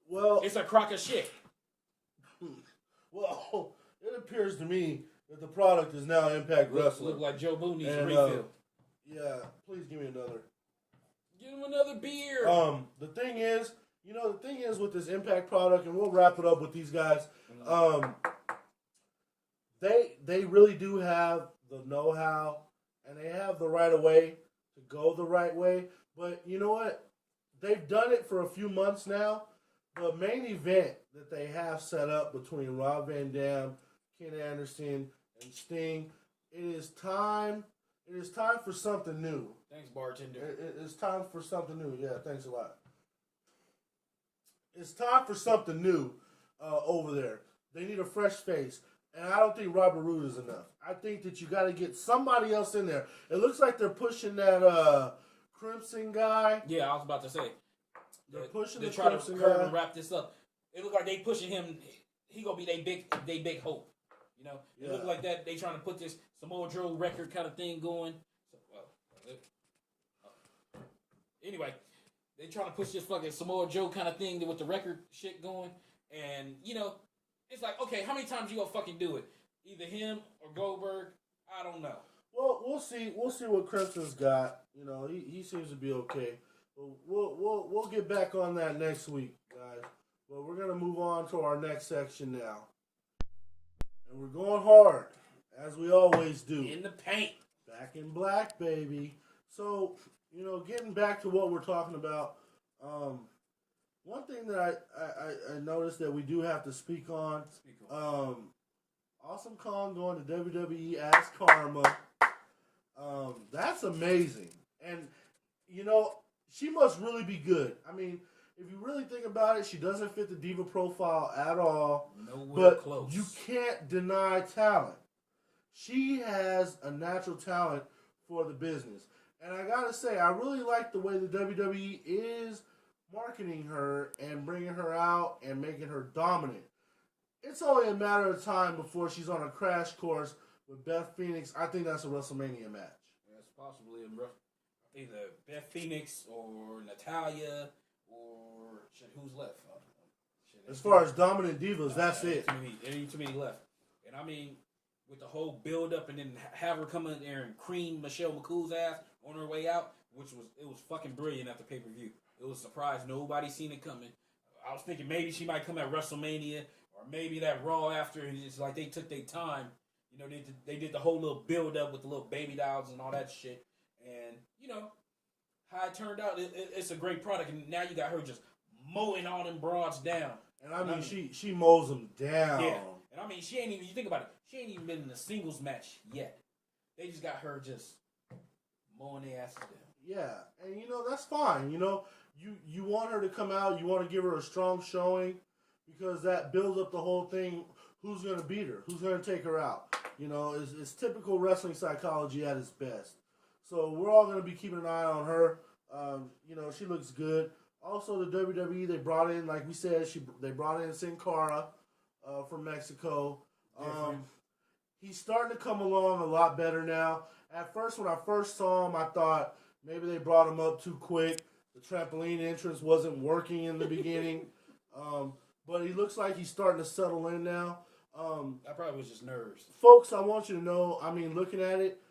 Well, it's a crock of shit. Well, it appears to me that the product is now Impact Wrestling. Look like Joe Boone needs a refill. Yeah, please give me another. Give him another beer. The thing is with this Impact product, and we'll wrap it up with these guys. They really do have the know-how, and they have the right of way to go the right way. But you know what? They've done it for a few months now. The main event that they have set up between Rob Van Dam, Ken Anderson, and Sting, it is time for something new. Thanks, bartender. It's time for something new. Yeah, thanks a lot. It's time for something new over there. They need a fresh face. And I don't think Robert Roode is enough. I think that you got to get somebody else in there. It looks like they're pushing that Crimson guy. Yeah, I was about to say. They're pushing the Crimson guy. They're trying to wrap this up. It look like they pushing him. He gonna be they big hope. You know, it look like that. They trying to put this Samoa Joe record kind of thing going. Anyway, they trying to push this fucking Samoa Joe kind of thing with the record shit going, and you know, it's like, okay, how many times you gonna fucking do it? Either him or Goldberg. I don't know. Well, we'll see. We'll see what Crimson's got. You know, he seems to be okay. But we'll get back on that next week, guys. But we're gonna move on to our next section now, and we're going hard as we always do. In the paint, back in black, baby. So, you know, getting back to what we're talking about, one thing that I noticed that we do have to speak on, Awesome Kong going to WWE as Karma. That's amazing. And, you know, she must really be good. I mean, if you really think about it, she doesn't fit the diva profile at all. Nowhere close. You can't deny talent. She has a natural talent for the business. And I gotta say, I really like the way the WWE is marketing her and bringing her out and making her dominant. It's only a matter of time before she's on a crash course with Beth Phoenix. I think that's a WrestleMania match. That's possibly either Beth Phoenix or Natalya or who's left? As far as dominant divas, that's it. There ain't too many left. And I mean, with the whole build up and then have her come in there and cream Michelle McCool's ass on her way out, it was fucking brilliant at the pay-per-view. It was a surprise. Nobody seen it coming. I was thinking maybe she might come at WrestleMania or maybe that Raw after. And it's like they took their time. You know, they did the whole little build up with the little baby dolls and all that shit. And, you know, how it turned out, it's a great product. And now you got her just mowing all them broads down. And I mean, she mows them down. Yeah. And I mean, she ain't even, you think about it, she ain't even been in a singles match yet. They just got her just mowing their asses down. Yeah, and you know, that's fine. You know, you want her to come out, you want to give her a strong showing because that builds up the whole thing. who's going to beat her, who's going to take her out. You know, it's typical wrestling psychology at its best. So we're all going to be keeping an eye on her. You know, she looks good. Also, the WWE, they brought in, like we said, they brought in Sin Cara from Mexico. He's starting to come along a lot better now. At first, when I first saw him, I thought maybe they brought him up too quick. The trampoline entrance wasn't working in the beginning. But he looks like he's starting to settle in now. That probably was just nerves. Folks, I want you to know, I mean, looking at it,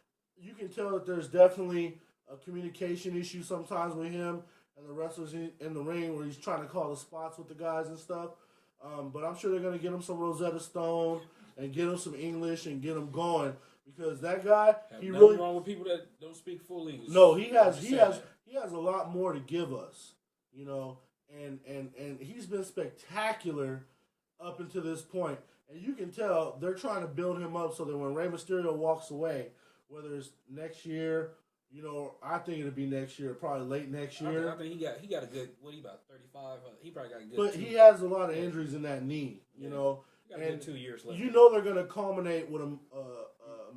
you can tell that there's definitely a communication issue sometimes with him and the wrestlers in the ring where he's trying to call the spots with the guys and stuff. But I'm sure they're going to get him some Rosetta Stone and get him some English and get him going because that guy, he really wrong with people that don't speak full English. No, he has a lot more to give us, you know, and he's been spectacular up until this point. And you can tell they're trying to build him up so that when Rey Mysterio walks away, whether it's next year, you know, I think it'll be next year, probably late next year. I think he got a good, what, he about 35? He probably got a good But he has a lot of injuries in that knee, you know. He got a good 2 years left. You know they're going to culminate with a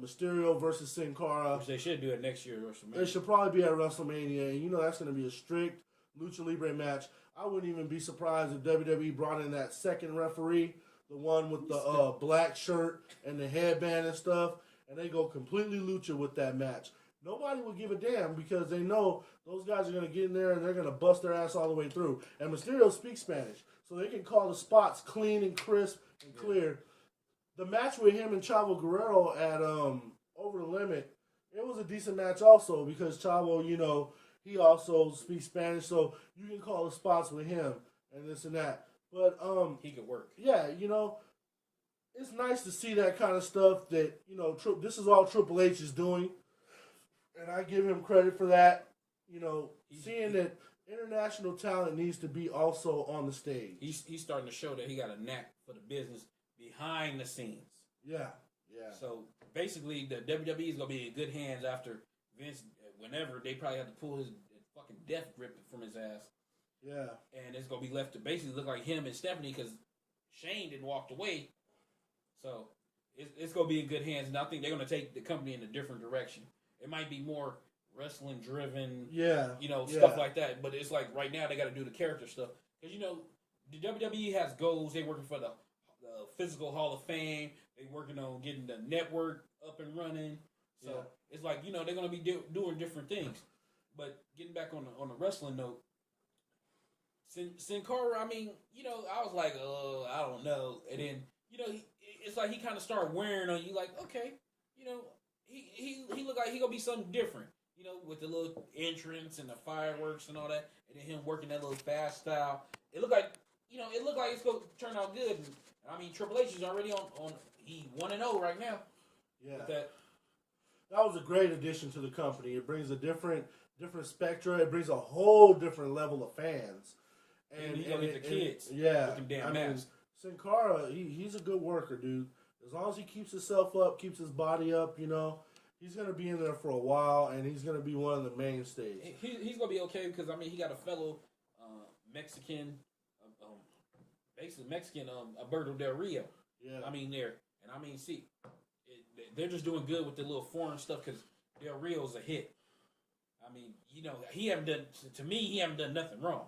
Mysterio versus Sin Cara. Which they should do it next year at WrestleMania. It should probably be at WrestleMania. And you know that's going to be a strict Lucha Libre match. I wouldn't even be surprised if WWE brought in that second referee, the one with the black shirt and the headband and stuff, and they go completely Lucha with that match. Nobody will give a damn because they know those guys are going to get in there and they're going to bust their ass all the way through. And Mysterio speaks Spanish, so they can call the spots clean and crisp and clear. The match with him and Chavo Guerrero at Over the Limit, it was a decent match also because Chavo, you know, he also speaks Spanish, so you can call the spots with him and this and that. But he could work. Yeah, you know, it's nice to see that kind of stuff that, you know, this is all Triple H is doing. And I give him credit for that. You know, seeing that international talent needs to be also on the stage. He's starting to show that he got a knack for the business behind the scenes. Yeah. So basically, the WWE is gonna be in good hands after Vince. Whenever they probably have to pull his fucking death grip from his ass. Yeah. And it's gonna be left to basically look like him and Stephanie because Shane didn't walk away. So it's gonna be in good hands, and I think they're gonna take the company in a different direction. It might be more wrestling driven, you know, stuff like that. But it's like right now they got to do the character stuff because you know the WWE has goals. They're working for the Physical Hall of Fame. They're working on getting the network up and running. So it's like, you know, they're gonna be doing different things. But getting back on the wrestling note, Sin Cara, I mean, you know, I was like, I don't know, and then you know, it's like he kind of started wearing on you, like, okay, you know. He looked like he gonna be something different, you know, with the little entrance and the fireworks and all that, and then him working that little fast style. It looked like, you know, it's gonna turn out good. And, I mean, Triple H is already on he 1-0 right now. Yeah, that was a great addition to the company. It brings a different spectrum. It brings a whole different level of fans. And he's gonna get the kids. Yeah, with them damn masks. Sin Cara, he's a good worker, dude. As long as he keeps himself up, keeps his body up, you know, he's going to be in there for a while, and he's going to be one of the mainstays. He's going to be okay because, I mean, he got a fellow Mexican, basically Mexican, Alberto Del Rio. Yeah. I mean, there. And, I mean, see, they're just doing good with the little foreign stuff because Del Rio's a hit. I mean, you know, he haven't done nothing wrong.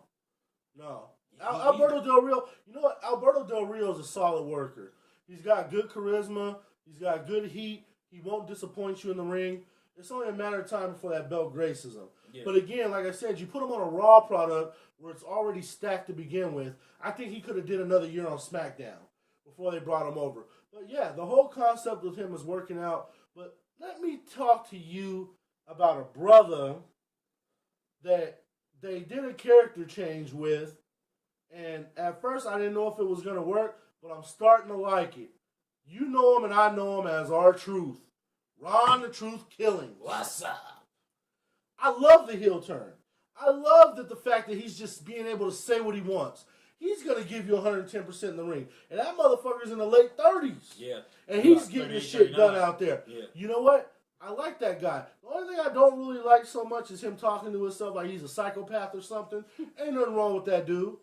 No. Alberto Del Rio, you know what? Alberto Del Rio is a solid worker. He's got good charisma. He's got good heat. He won't disappoint you in the ring. It's only a matter of time before that belt graces him. Yeah. But again, like I said, you put him on a Raw product where it's already stacked to begin with. I think he could have did another year on Smackdown before they brought him over. But yeah, the whole concept with him is working out. But let me talk to you about a brother that they did a character change with. And at first I didn't know if it was going to work. But I'm starting to like it. You know him and I know him as R-Truth. Ron the Truth Killing. What's up? I love the heel turn. I love the fact that he's just being able to say what he wants. He's going to give you 110% in the ring. And that motherfucker's in the late 30s. Yeah. And he's getting his shit done out there. Yeah. You know what? I like that guy. The only thing I don't really like so much is him talking to himself like he's a psychopath or something. Ain't nothing wrong with that dude.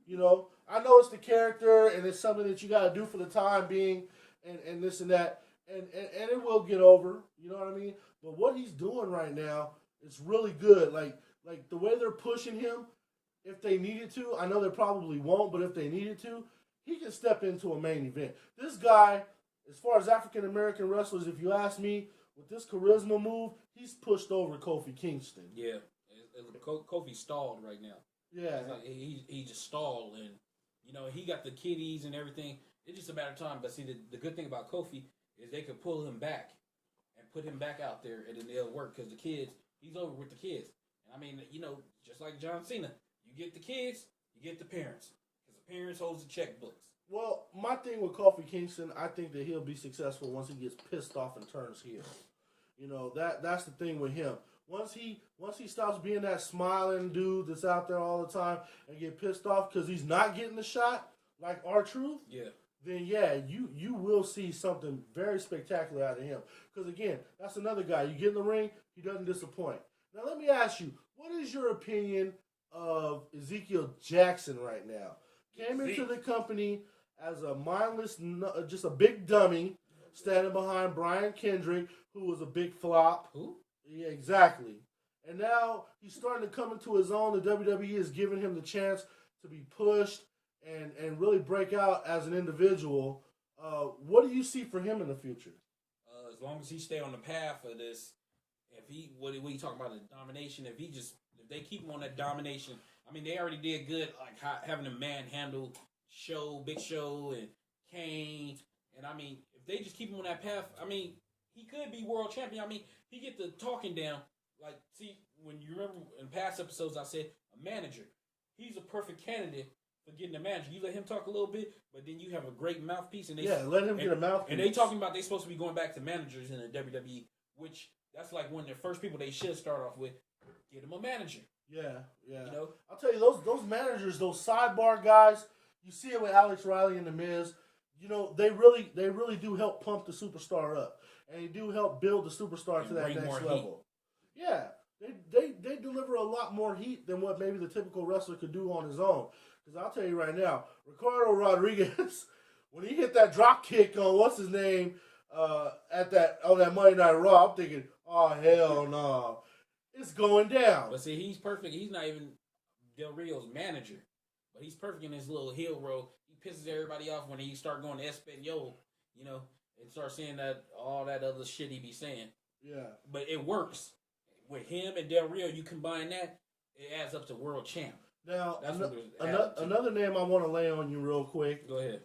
You know, I know it's the character and it's something that you got to do for the time being, and this and that, and it will get over. You know what I mean? But what he's doing right now, it's really good. Like the way they're pushing him. If they needed to, I know they probably won't, but if they needed to, he can step into a main event. This guy, as far as African American wrestlers, if you ask me, with this charisma move, he's pushed over Kofi Kingston. Yeah, Kofi stalled right now. Yeah, like he just stalled, and he got the kiddies and everything. It's just a matter of time. But see, the good thing about Kofi is they could pull him back and put him back out there, and then it'll work because the kids, he's over with the kids. And I mean, just like John Cena. You get the kids, you get the parents. Because the parents holds the checkbooks. Well, my thing with Kofi Kingston, I think that he'll be successful once he gets pissed off and turns heel. That's the thing with him. Once he stops being that smiling dude that's out there all the time and get pissed off because he's not getting the shot, like R-Truth, then you will see something very spectacular out of him. Because again, that's another guy. You get in the ring, he doesn't disappoint. Now let me ask you, what is your opinion of Ezekiel Jackson right now? Came into the company as a mindless, just a big dummy, standing behind Brian Kendrick, who was a big flop. Who? Yeah, exactly. And now he's starting to come into his own. The WWE is giving him the chance to be pushed and really break out as an individual. What do you see for him in the future? As long as he stay on the path of this, if he what are you talking about, the domination? If they keep him on that domination, I mean, they already did good, like having a manhandle Big Show and Kane, and I mean, if they just keep him on that path, I mean, he could be world champion. I mean, he get the talking down. Like, see, when you remember in past episodes, I said a manager, he's a perfect candidate for getting a manager. You let him talk a little bit, but then you have a great mouthpiece, and let him get a mouthpiece. And they talking about they supposed to be going back to managers in the WWE, which that's like one of the first people they should start off with. Get him a manager. Yeah. I'll tell you, those managers, those sidebar guys, you see it with Alex Riley and The Miz. They really do help pump the superstar up, and they do help build the superstar and to that next level. Heat. Yeah, they deliver a lot more heat than what maybe the typical wrestler could do on his own. Because I'll tell you right now, Ricardo Rodriguez, when he hit that drop kick on what's his name on that Monday Night Raw, I'm thinking, oh hell no. It's going down. But see, he's perfect. He's not even Del Rio's manager. But he's perfect in his little heel role. He pisses everybody off when he start going to Espanol, and start saying all that other shit he be saying. Yeah. But it works. With him and Del Rio, you combine that, it adds up to world champ. Now, another name I want to lay on you real quick. Go ahead.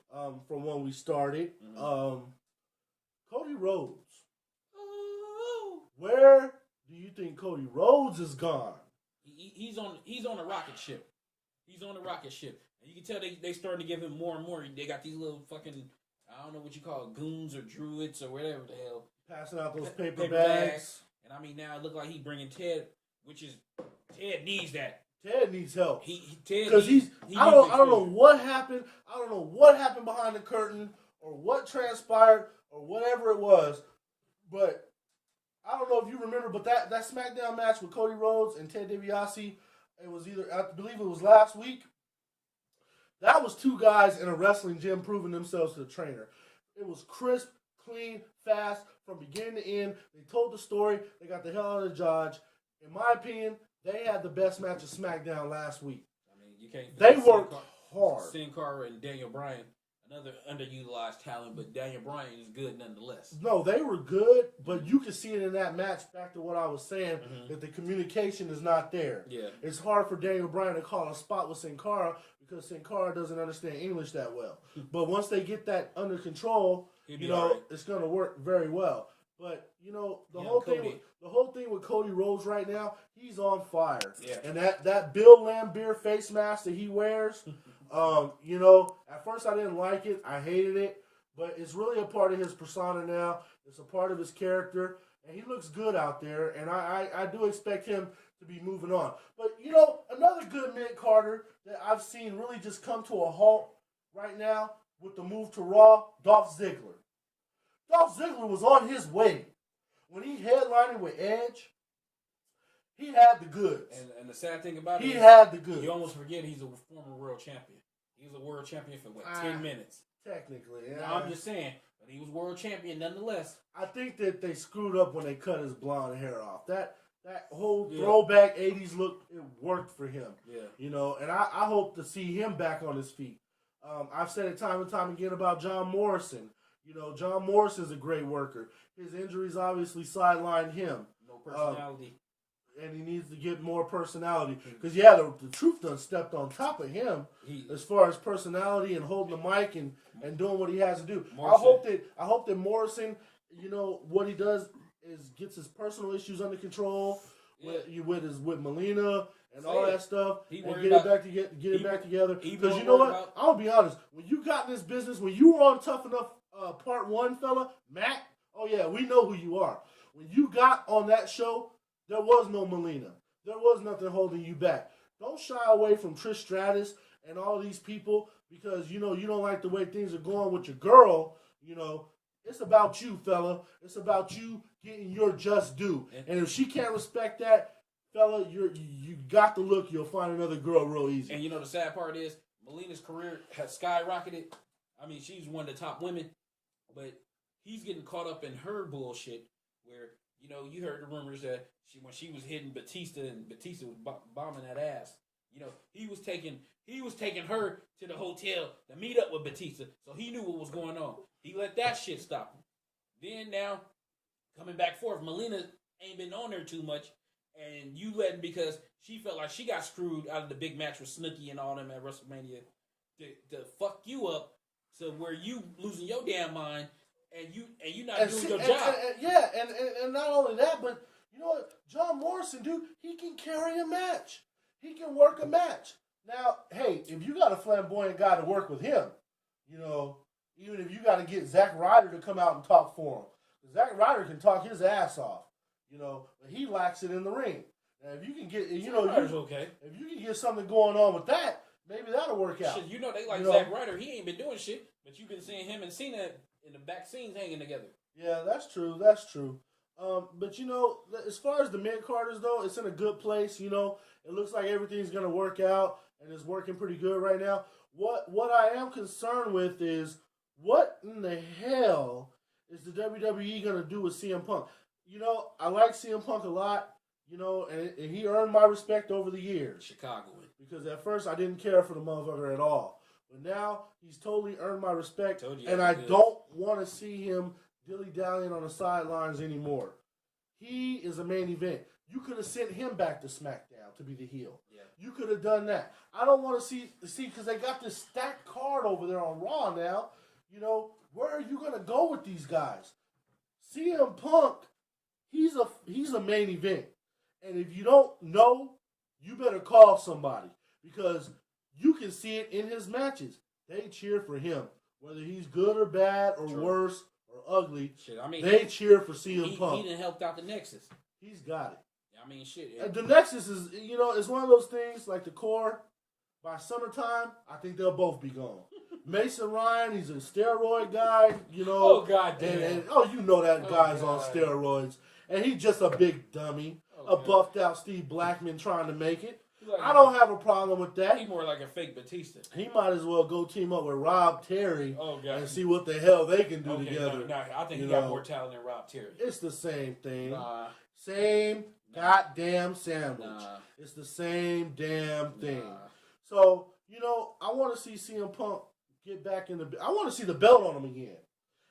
From when we started. Mm-hmm. Cody Rhodes. Oh. Where do you think Cody Rhodes is gone? He's on a rocket ship. He's on a rocket ship. And you can tell they starting to give him more and more. They got these little fucking, I don't know what you call it, goons or druids or whatever the hell. Passing out those paper bags. And I mean, now it look like he's bringing Ted, Ted needs that. Ted needs help. Because I don't know what happened. I don't know what happened behind the curtain or what transpired or whatever it was. But I don't know if you remember, but that Smackdown match with Cody Rhodes and Ted DiBiase, it was I believe it was last week. That was two guys in a wrestling gym proving themselves to the trainer. It was crisp, clean, fast, from beginning to end. They told the story. They got the hell out of the Dodge. In my opinion, they had the best match of SmackDown last week. I mean, you can't. They worked hard. Sin Cara and Daniel Bryan, another underutilized talent, but Daniel Bryan is good nonetheless. No, they were good, but you can see it in that match. Back to what I was saying, that the communication is not there. Yeah, it's hard for Daniel Bryan to call a spot with Sin Cara because Sin Cara doesn't understand English that well. But once they get that under control, it's going to work very well. But the whole thing with Cody Rhodes right now, he's on fire. Yeah. And that Bill Lambier face mask that he wears, at first I didn't like it, I hated it, but it's really a part of his persona now. It's a part of his character, and he looks good out there. And I do expect him to be moving on. But another good mid-carder that I've seen really just come to a halt right now with the move to Raw, Dolph Ziggler. Dolph Ziggler was on his way. When he headlined with Edge, he had the goods. And the sad thing about it, he had the goods. You almost forget he's a former world champion. He was a world champion for, 10 minutes? Technically, yeah. No, I'm just saying. But he was world champion nonetheless. I think that they screwed up when they cut his blonde hair off. That whole throwback 80s look, it worked for him. Yeah. You know, and I hope to see him back on his feet. I've said it time and time again about John Morrison. You know, John Morrison's a great worker. His injuries obviously sidelined him. No personality. And he needs to get more personality. Because, yeah, the truth done stepped on top of him as far as personality and holding the mic and doing what he has to do. I hope that Morrison, you know, what he does is gets his personal issues under control with Melina and all that stuff, and get it back together. Because you know what? I'll be honest. When you got in this business, when you were on Tough Enough Part 1, fella, Matt, oh yeah, we know who you are. When you got on that show, there was no Melina. There was nothing holding you back. Don't shy away from Trish Stratus and all these people because, you know, you don't like the way things are going with your girl. You know, it's about you, fella. It's about you getting your just due. And if she can't respect that, fella, you got the look. You'll find another girl real easy. And you know the sad part is Melina's career has skyrocketed. I mean, she's one of the top women, but he's getting caught up in her bullshit where, you know, you heard the rumors that when she was hitting Batista and Batista was bombing that ass, you know, he was taking her to the hotel to meet up with Batista, so he knew what was going on. He let that shit stop him. Then now, coming back forth, Melina ain't been on there too much, and you letting because she felt like she got screwed out of the big match with Snooki and all them at WrestleMania to fuck you up, so where you losing your damn mind. And you not doing your job. And not only that, but you know what? John Morrison, dude, he can carry a match. He can work a match. Now, hey, if you got a flamboyant guy to work with him, you know, even if you got to get Zack Ryder to come out and talk for him. Zack Ryder can talk his ass off, you know, but he lacks it in the ring. Now, if you can get, you know, if you can get something going on with that, maybe that'll work out. Shit, you know they like Zack Ryder. He ain't been doing shit, but you've been seeing him and Cena in the back scenes hanging together. Yeah, that's true. That's true. But, you know, as far as the mid-carders, though, it's in a good place, you know. It looks like everything's going to work out, and it's working pretty good right now. What I am concerned with is, what in the hell is the WWE going to do with CM Punk? You know, I like CM Punk a lot, you know, and he earned my respect over the years. Chicagoan. Because at first I didn't care for the motherfucker at all. But now he's totally earned my respect, and I don't want to see him dilly-dallying on the sidelines anymore. He is a main event. You could have sent him back to SmackDown to be the heel. Yeah. You could have done that. I don't want to see because they got this stacked card over there on Raw now. You know, where are you going to go with these guys? CM Punk, he's a main event. And if you don't know, you better call somebody because you can see it in his matches. They cheer for him. Whether he's good or bad or worse or ugly, they cheer for CM Punk. He done helped out the Nexus. He's got it. I mean, shit. And the Nexus is, you know, it's one of those things like the core. By summertime, I think they'll both be gone. Mason Ryan, he's a steroid guy, you know. Oh, goddamn. And you know that guy's on steroids. And he's just a big dummy. A buffed out Steve Blackman trying to make it. I don't have a problem with that. He's more like a fake Batista. He might as well go team up with Rob Terry and see what the hell they can do together. No, I think he got more talent than Rob Terry. It's the same thing. Same goddamn sandwich. It's the same damn thing. So, you know, I want to see CM Punk get back in the... I want to see the belt on him again.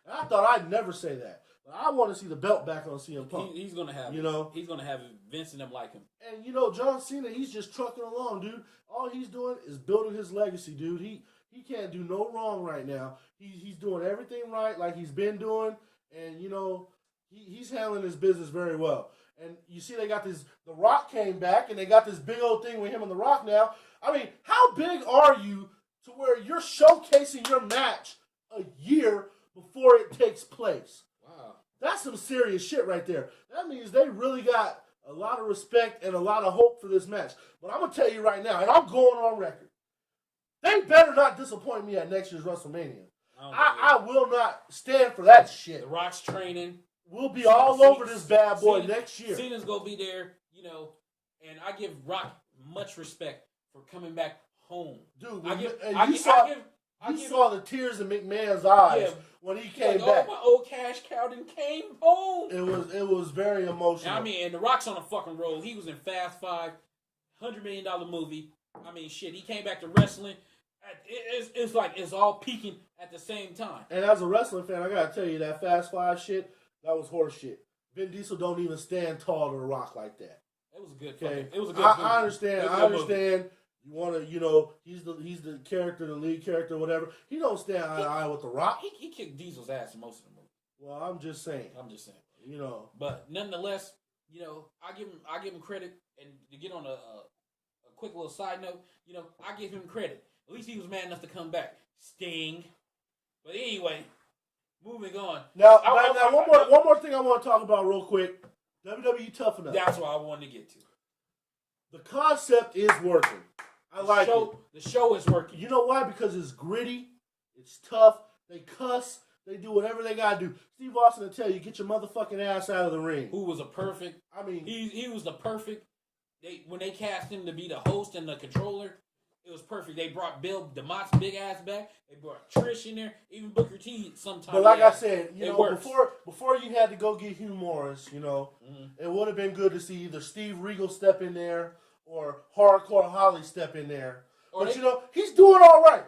And I thought I'd never say that. But I want to see the belt back on CM Punk. He's going to have he's going to have Vince and them like him. And, you know, John Cena, he's just trucking along, dude. All he's doing is building his legacy, dude. He can't do no wrong right now. He's doing everything right like he's been doing. And, you know, he's handling his business very well. And you see they got this... The Rock came back, and they got this big old thing with him and The Rock now. I mean, how big are you to where you're showcasing your match a year before it takes place? Wow. That's some serious shit right there. That means they really got a lot of respect and a lot of hope for this match. But I'm going to tell you right now, and I'm going on record, they better not disappoint me at next year's WrestleMania. I will not stand for that shit. The Rock's training. We'll be all over this bad boy next year. Cena's going to be there, you know, and I give Rock much respect for coming back home. Dude, You saw the tears in McMahon's eyes when he came back. Oh, my old cash cow done came home. It was very emotional. I mean, and The Rock's on a fucking roll. He was in Fast Five, $100 million movie. I mean, shit, he came back to wrestling. It's like it's all peaking at the same time. And as a wrestling fan, I gotta tell you, that Fast Five shit, that was horse shit. Vin Diesel don't even stand tall to The Rock like that. It was a good. Okay, It was a good. I understand. You want to, he's the character, the lead character, whatever. He don't stand eye to eye with The Rock. He kicked Diesel's ass in most of the movie. Well, I'm just saying. But nonetheless, I give him credit, and to get on a quick little side note, I give him credit. At least he was man enough to come back. Sting. But anyway, moving on. Now, one more thing I want to talk about real quick. WWE Tough Enough. That's what I wanted to get to. The concept is working. I like it. The show is working. You know why? Because it's gritty. It's tough. They cuss. They do whatever they gotta do. Steve Austin will tell you, get your motherfucking ass out of the ring. Who was a perfect? I mean, he was the perfect. When they cast him to be the host and the controller, it was perfect. They brought Bill DeMott's big ass back. They brought Trish in there. Even Booker T sometimes. But like I said, before you had to go get Hugh Morris, it would have been good to see either Steve Regal step in there or Hardcore Holly step in there. But he's doing all right.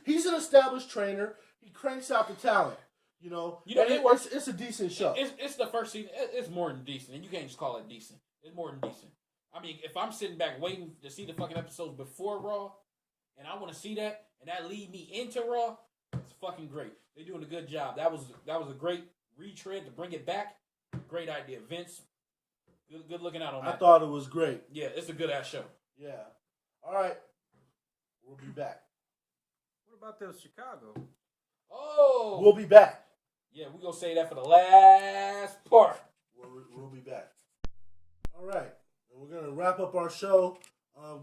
He's an established trainer. He cranks out the talent. It's a decent show. It's the first season. It's more than decent, and you can't just call it decent. It's more than decent. I mean, if I'm sitting back waiting to see the fucking episodes before Raw, and I want to see that, and that lead me into Raw, it's fucking great. They're doing a good job. That was a great retread to bring it back. Great idea, Vince. Good looking out on that. I thought it was great. Yeah, it's a good ass show. Yeah. All right, we'll be back. What about the Chicago? Oh, we'll be back. Yeah, we're gonna say that for the last part. We'll be back. All right. We're going to wrap up our show,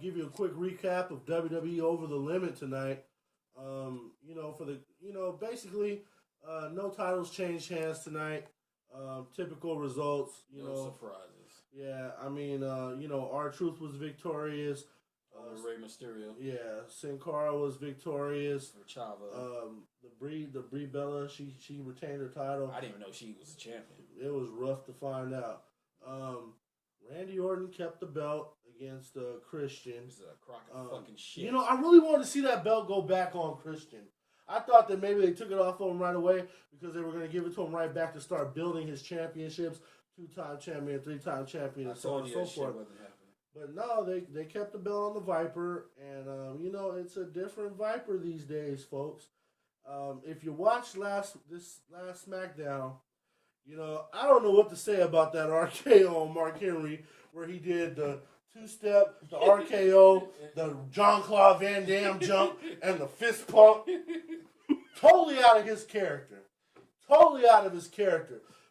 give you a quick recap of WWE Over the Limit tonight. Basically, no titles changed hands tonight. Typical results. No surprises. Yeah, I mean, R-Truth was victorious. Rey Mysterio. Yeah, Sin Cara was victorious. For Chavo. The Brie Bella, she retained her title. I didn't even know she was a champion. It was rough to find out. Randy Orton kept the belt against Christian. It's a crock of fucking shit. I really wanted to see that belt go back on Christian. I thought that maybe they took it off of him right away because they were going to give it to him right back to start building his championships. 2-time champion, 3-time champion, and so on and so forth. But no, they kept the belt on the Viper, and it's a different Viper these days, folks. If you watched this last Smackdown, I don't know what to say about that RKO on Mark Henry, where he did the two-step, the RKO, the Jean-Claude Van Damme jump, and the fist pump. Totally out of his character.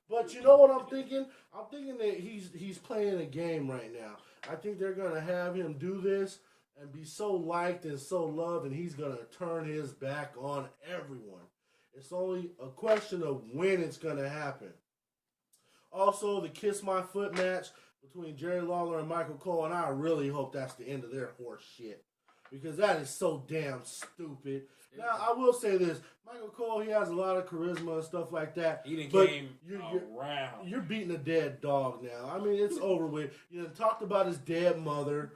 But you know what I'm thinking? I'm thinking that he's playing a game right now. I think they're going to have him do this and be so liked and so loved, and he's going to turn his back on everyone. It's only a question of when it's going to happen. Also, the Kiss My Foot match between Jerry Lawler and Michael Cole, and I really hope that's the end of their horse shit. Because that is so damn stupid. Now, I will say this. Michael Cole, he has a lot of charisma and stuff like that. He done came around. You're beating a dead dog now. I mean, it's over with. Talked about his dead mother.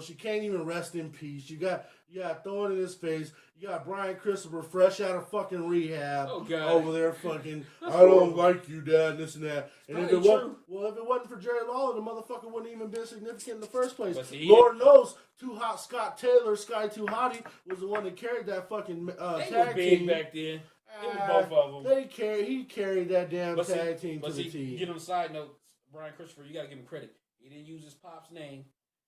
She can't even rest in peace. You got throwing in his face. You got Brian Christopher fresh out of fucking rehab over there fucking, I don't like you, Dad, this and that. And if it wasn't for Jerry Lawler, the motherfucker wouldn't even been significant in the first place. Lord knows, Too Hot Scott Taylor, Sky Too Hottie, was the one that carried that fucking tag team. Back then. It was both of them. He carried that damn tag team to the team. Get him a side note, Brian Christopher, you got to give him credit. He didn't use his pop's name.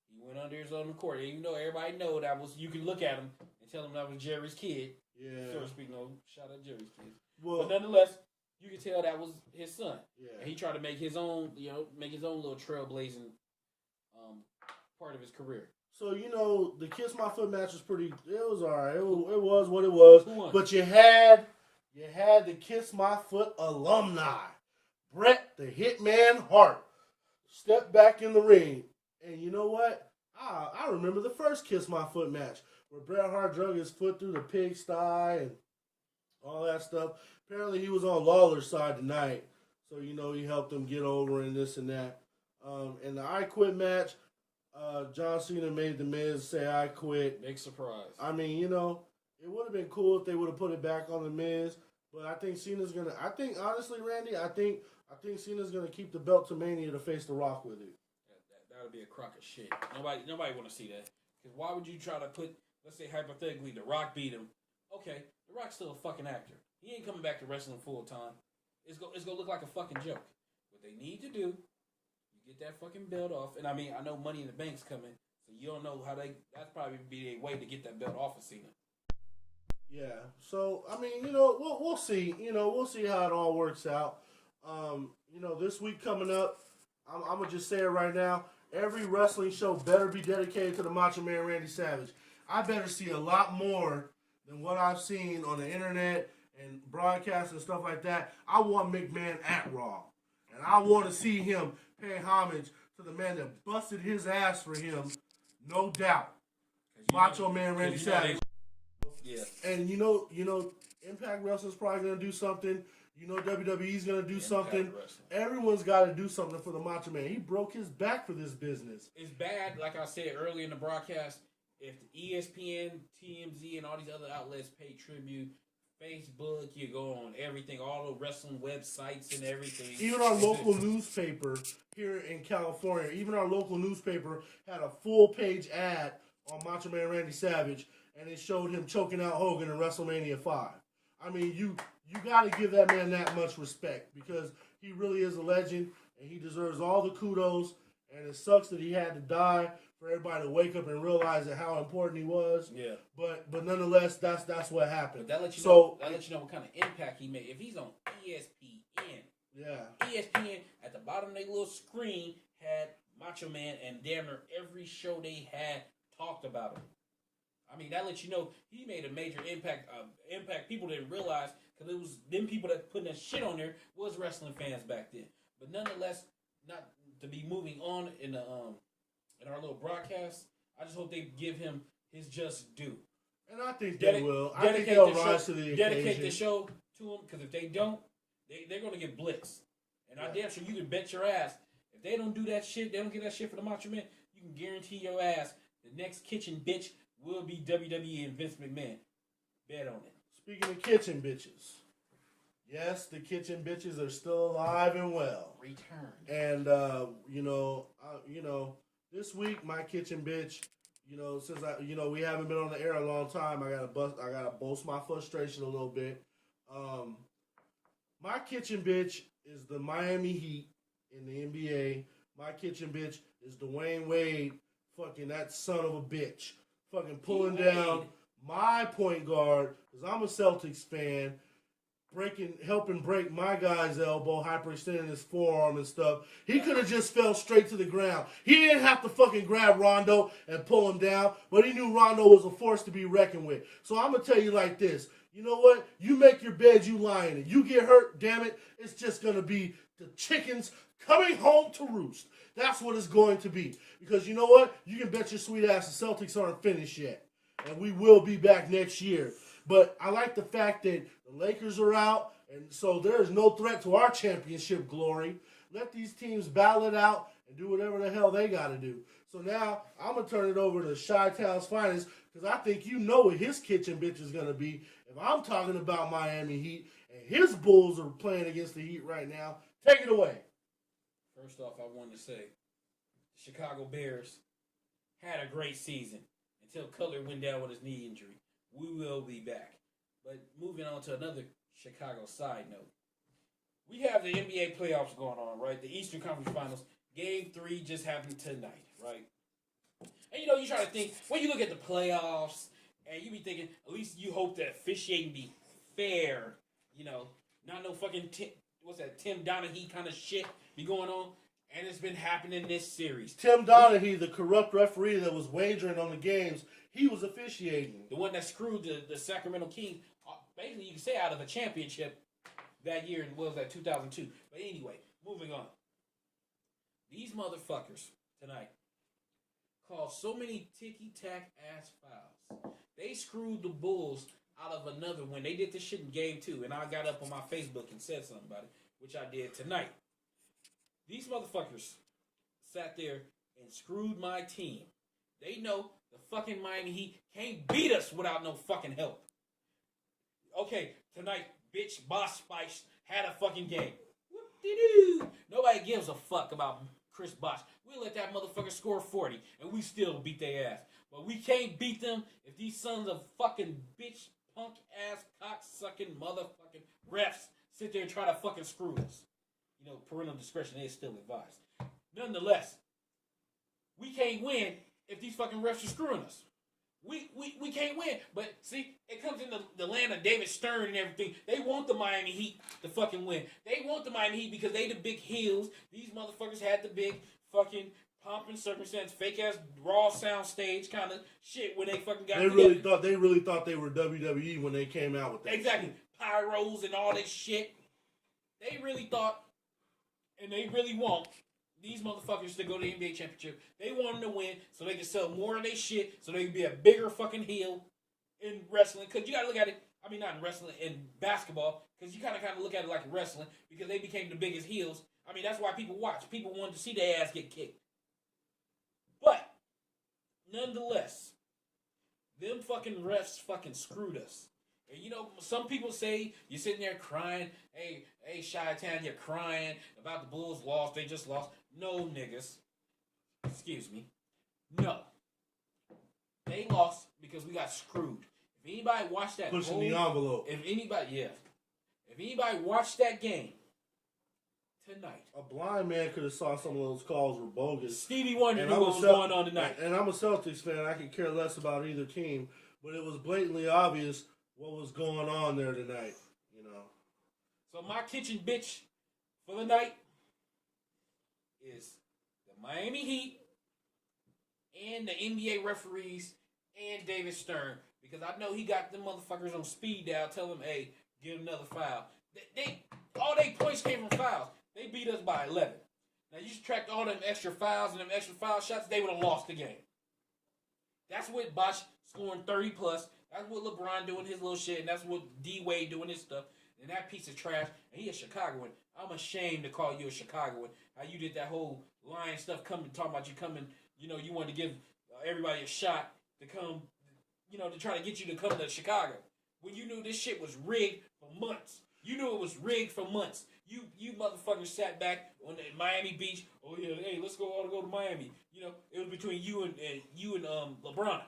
He went under his own accord. Even though everybody know that was, you can look at him and tell him that was Jerry's kid. Yeah. So to speak, shout out Jerry's kid. Well, but nonetheless, you can tell that was his son. Yeah. And he tried to make his own, little trailblazing part of his career. So, the Kiss My Foot match was it was alright. It was what it was. Who won? But you had the Kiss My Foot alumni. Bret the Hitman Hart stepped back in the ring. And you know what? I remember the first Kiss My Foot match where Bret Hart drug his foot through the pigsty and all that stuff. Apparently, he was on Lawler's side tonight, so he helped him get over and this and that. In the I Quit match, John Cena made The Miz say I quit. Big surprise. I mean, it would have been cool if they would have put it back on The Miz, but I think Cena's gonna. I think honestly, Randy, I think Cena's gonna keep the belt to Mania to face The Rock with it. That would be a crock of shit. Nobody want to see that. Because why would you try to put, let's say hypothetically, The Rock beat him? Okay, The Rock's still a fucking actor. He ain't coming back to wrestling full time. It's gonna look like a fucking joke. What they need to do, you get that fucking belt off. And I mean, I know Money in the Bank's coming, so you don't know how that's probably be a way to get that belt off of Cena. Yeah. So I mean, we'll see. We'll see how it all works out. This week coming up, I'm gonna just say it right now. Every wrestling show better be dedicated to the Macho Man Randy Savage. I better see a lot more than what I've seen on the internet and broadcasts and stuff like that. I want McMahon at Raw. And I want to see him pay homage to the man that busted his ass for him, no doubt. Macho Man Randy Savage. Yeah. And Impact Wrestling's probably going to do something. WWE's going to do something. Everyone's got to do something for the Macho Man. He broke his back for this business. It's bad, like I said earlier in the broadcast, if the ESPN, TMZ, and all these other outlets pay tribute. Facebook, you go on everything, all the wrestling websites and everything. Even our local newspaper here in California, had a full-page ad on Macho Man Randy Savage, and it showed him choking out Hogan in WrestleMania 5. I mean, you got to give that man that much respect because he really is a legend, and he deserves all the kudos, and it sucks that he had to die for everybody to wake up and realize that how important he was. Yeah. But nonetheless, that's what happened. But that lets you know what kind of impact he made. If he's on ESPN, ESPN at the bottom of their little screen had Macho Man, and damn near every show they had talked about him. I mean, that lets you know he made a major impact. Impact people didn't realize because it was them people that putting that shit on there was wrestling fans back then. But nonetheless, not to be moving on in our little broadcast. I just hope they give him his just due. And I think they will. I think they'll rise to the occasion. Dedicate the show to him, because if they don't, they're going to get blitzed. And I damn sure you can bet your ass, if they don't do that shit, they don't get that shit for the Macho Man, you can guarantee your ass the next kitchen bitch will be WWE and Vince McMahon. Bet on it. Speaking of kitchen bitches, yes, the kitchen bitches are still alive and well. Return. And this week my kitchen bitch, since we haven't been on the air a long time, I gotta boast my frustration a little bit. My kitchen bitch is the Miami Heat in the NBA. My kitchen bitch is Dwayne Wade, fucking that son of a bitch, fucking pulling down my point guard because I'm a Celtics fan. Helping break my guy's elbow, hyperextending his forearm and stuff. He could have just fell straight to the ground. He didn't have to fucking grab Rondo and pull him down, but he knew Rondo was a force to be reckoned with. So I'm going to tell you like this. You know what? You make your bed, you lie in it. You get hurt, damn it, it's just going to be the chickens coming home to roost. That's what it's going to be. Because you know what? You can bet your sweet ass the Celtics aren't finished yet. And we will be back next year. But I like the fact that the Lakers are out, and so there is no threat to our championship glory. Let these teams battle it out and do whatever the hell they got to do. So now I'm going to turn it over to Chi-Town's finest because I think you know what his kitchen bitch is going to be. If I'm talking about Miami Heat and his Bulls are playing against the Heat right now, take it away. First off, I wanted to say the Chicago Bears had a great season until Cutler went down with his knee injury. We will be back. But moving on to another Chicago side note. We have the NBA playoffs going on, right? The Eastern Conference Finals. Game 3 just happened tonight, right? And you try to think, when you look at the playoffs, and you be thinking, at least you hope that officiating be fair, not no fucking, Tim Donaghy kind of shit be going on. And it's been happening this series. Tim Donaghy, the corrupt referee that was wagering on the games, he was officiating. The one that screwed the Sacramento Kings, basically you can say out of the championship that year, what was that, 2002. But anyway, moving on. These motherfuckers tonight called so many ticky-tack ass fouls. They screwed the Bulls out of another win. They did this shit in game 2, and I got up on my Facebook and said something about it, which I did tonight. These motherfuckers sat there and screwed my team. They know the fucking Miami Heat can't beat us without no fucking help. Okay, tonight, bitch, Boss Spice had a fucking game. Whoop-de-doo. Nobody gives a fuck about Chris Bosh. We'll let that motherfucker score 40, and we still beat their ass. But we can't beat them if these sons of fucking bitch, punk-ass, cock-sucking motherfucking refs sit there and try to fucking screw us. You know, parental discretion is still advised. Nonetheless, we can't win if these fucking refs are screwing us. We can't win. But see, it comes in the land of David Stern and everything. They want the Miami Heat to fucking win. They want the Miami Heat because they the big heels. These motherfuckers had the big fucking pomp and circumstance, fake ass raw sound stage kind of shit when they fucking got together. They really thought they were WWE when they came out with that. Exactly. Shit. Pyros and all this shit. They really thought, and they really want these motherfuckers to go to the NBA championship. They want them to win so they can sell more of their shit, so they can be a bigger fucking heel in wrestling. Because you got to look at it, I mean, not in wrestling, in basketball, because you kind of look at it like wrestling, because they became the biggest heels. I mean, that's why people watch. People wanted to see their ass get kicked. But, nonetheless, them fucking refs fucking screwed us. And you know, some people say you're sitting there crying, hey, Chi-Town, you're crying about the Bulls lost, they just lost. No, niggas. Excuse me. No. They lost because we got screwed. If anybody watched that pushing the envelope. If anybody watched that game tonight. A blind man could have saw some of those calls were bogus. Stevie Wonder knew what was going on tonight. And I'm a Celtics fan. I could care less about either team. But it was blatantly obvious what was going on there tonight, you know. So my kitchen bitch for the night is the Miami Heat and the NBA referees and David Stern, because I know he got them motherfuckers on speed dial. Tell them, hey, get another foul. They all they points came from fouls. They beat us by 11. Now you subtract all them extra fouls and them extra foul shots, they would have lost the game. That's what Bosh scoring 30 plus. That's what LeBron doing his little shit, and that's what D-Wade doing his stuff. And that piece of trash, and he a Chicagoan. I'm ashamed to call you a Chicagoan. How you did that whole lying stuff, talking about you coming, you know, you wanted to give everybody a shot to come, you know, to try to get you to come to Chicago. When you knew this shit was rigged for months. You knew it was rigged for months. You motherfuckers sat back on the Miami Beach. Oh yeah, hey, let's go to Miami. You know, it was between you and LeBron.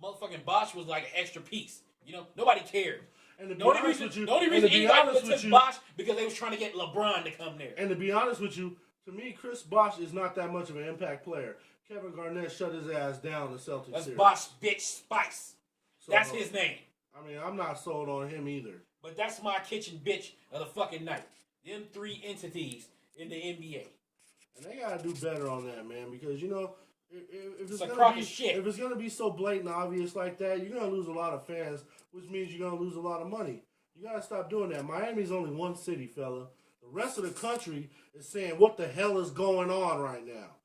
Motherfucking Bosh was like an extra piece. You know, nobody cared. And to be the only honest reason with you, anybody would took Bosh because they was trying to get LeBron to come there. And to be honest with you, to me, Chris Bosh is not that much of an impact player. Kevin Garnett shut his ass down in the Celtics That's series. Bosh bitch Spice. So, that's his name. I mean, I'm not sold on him either. But that's my kitchen bitch of the fucking night. Them three entities in the NBA. And they gotta do better on that, man, because you know, if it's gonna be so blatant obvious like that, you're gonna lose a lot of fans, which means you're gonna lose a lot of money. You gotta stop doing that. Miami's only one city, fella. The rest of the country is saying, what the hell is going on right now?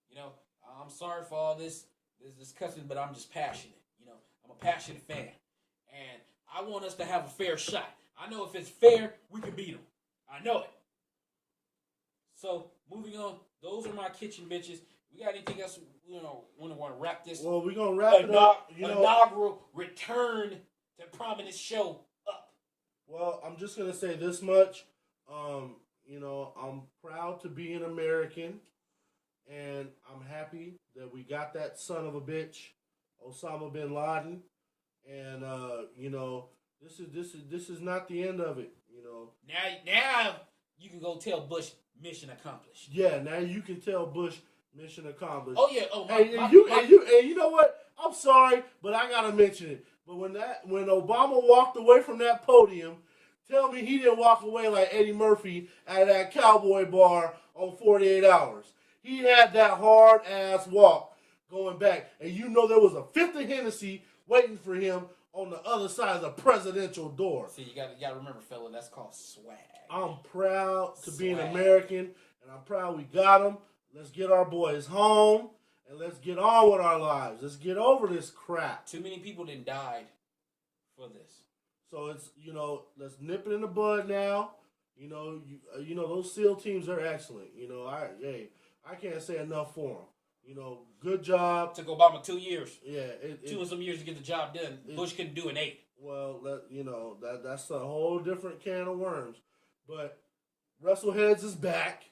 You know, I'm sorry for all this cussing, but I'm just passionate. You know, I'm a passionate fan. And I want us to have a fair shot. I know if it's fair, we can beat them. I know it. So, moving on. Those are my kitchen bitches. We got anything else, you know, want to wrap this? Well, we're going to wrap it up. Inaugural return to prominence show up. Well, I'm just going to say this much. You know, I'm proud to be an American. And I'm happy that we got that son of a bitch, Osama bin Laden. And, you know, this is not the end of it, you know. Now you can go tell Bush mission accomplished. Yeah, now you can tell Bush mission accomplished. Oh yeah. Oh, and you know what? I'm sorry, but I gotta mention it. But when Obama walked away from that podium, tell me he didn't walk away like Eddie Murphy at that cowboy bar on 48 Hours. He had that hard ass walk going back, and you know there was a fifth of Hennessy waiting for him on the other side of the presidential door. See, you gotta remember, fella, that's called swag. I'm proud to be an American, and I'm proud we got him. let's get our boys home, and let's get on with our lives. Let's get over this crap. Too many people done died for this. So it's, let's nip it in the bud now. Those SEAL teams are excellent. I can't say enough for them. Good job. Took Obama 2 years. Yeah, 2 and some years to get the job done. Bush couldn't do in 8. Well, that's a whole different can of worms. But Wrestleheads is back.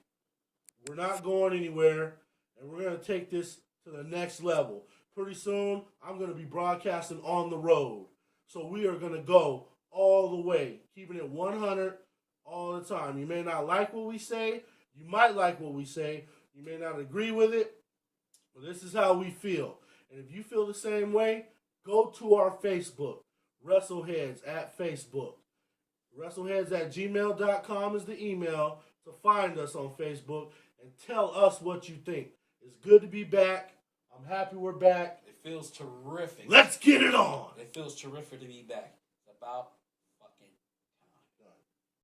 We're not going anywhere, and we're going to take this to the next level. Pretty soon, I'm going to be broadcasting on the road. So we are going to go all the way, keeping it 100 all the time. You may not like what we say. You might like what we say. You may not agree with it. But this is how we feel. And if you feel the same way, go to our Facebook, Wrestleheads at Facebook. Wrestleheads at gmail.com is the email to find us on Facebook and tell us what you think. It's good to be back. I'm happy we're back. It feels terrific. Let's get it on. It feels terrific to be back. It's about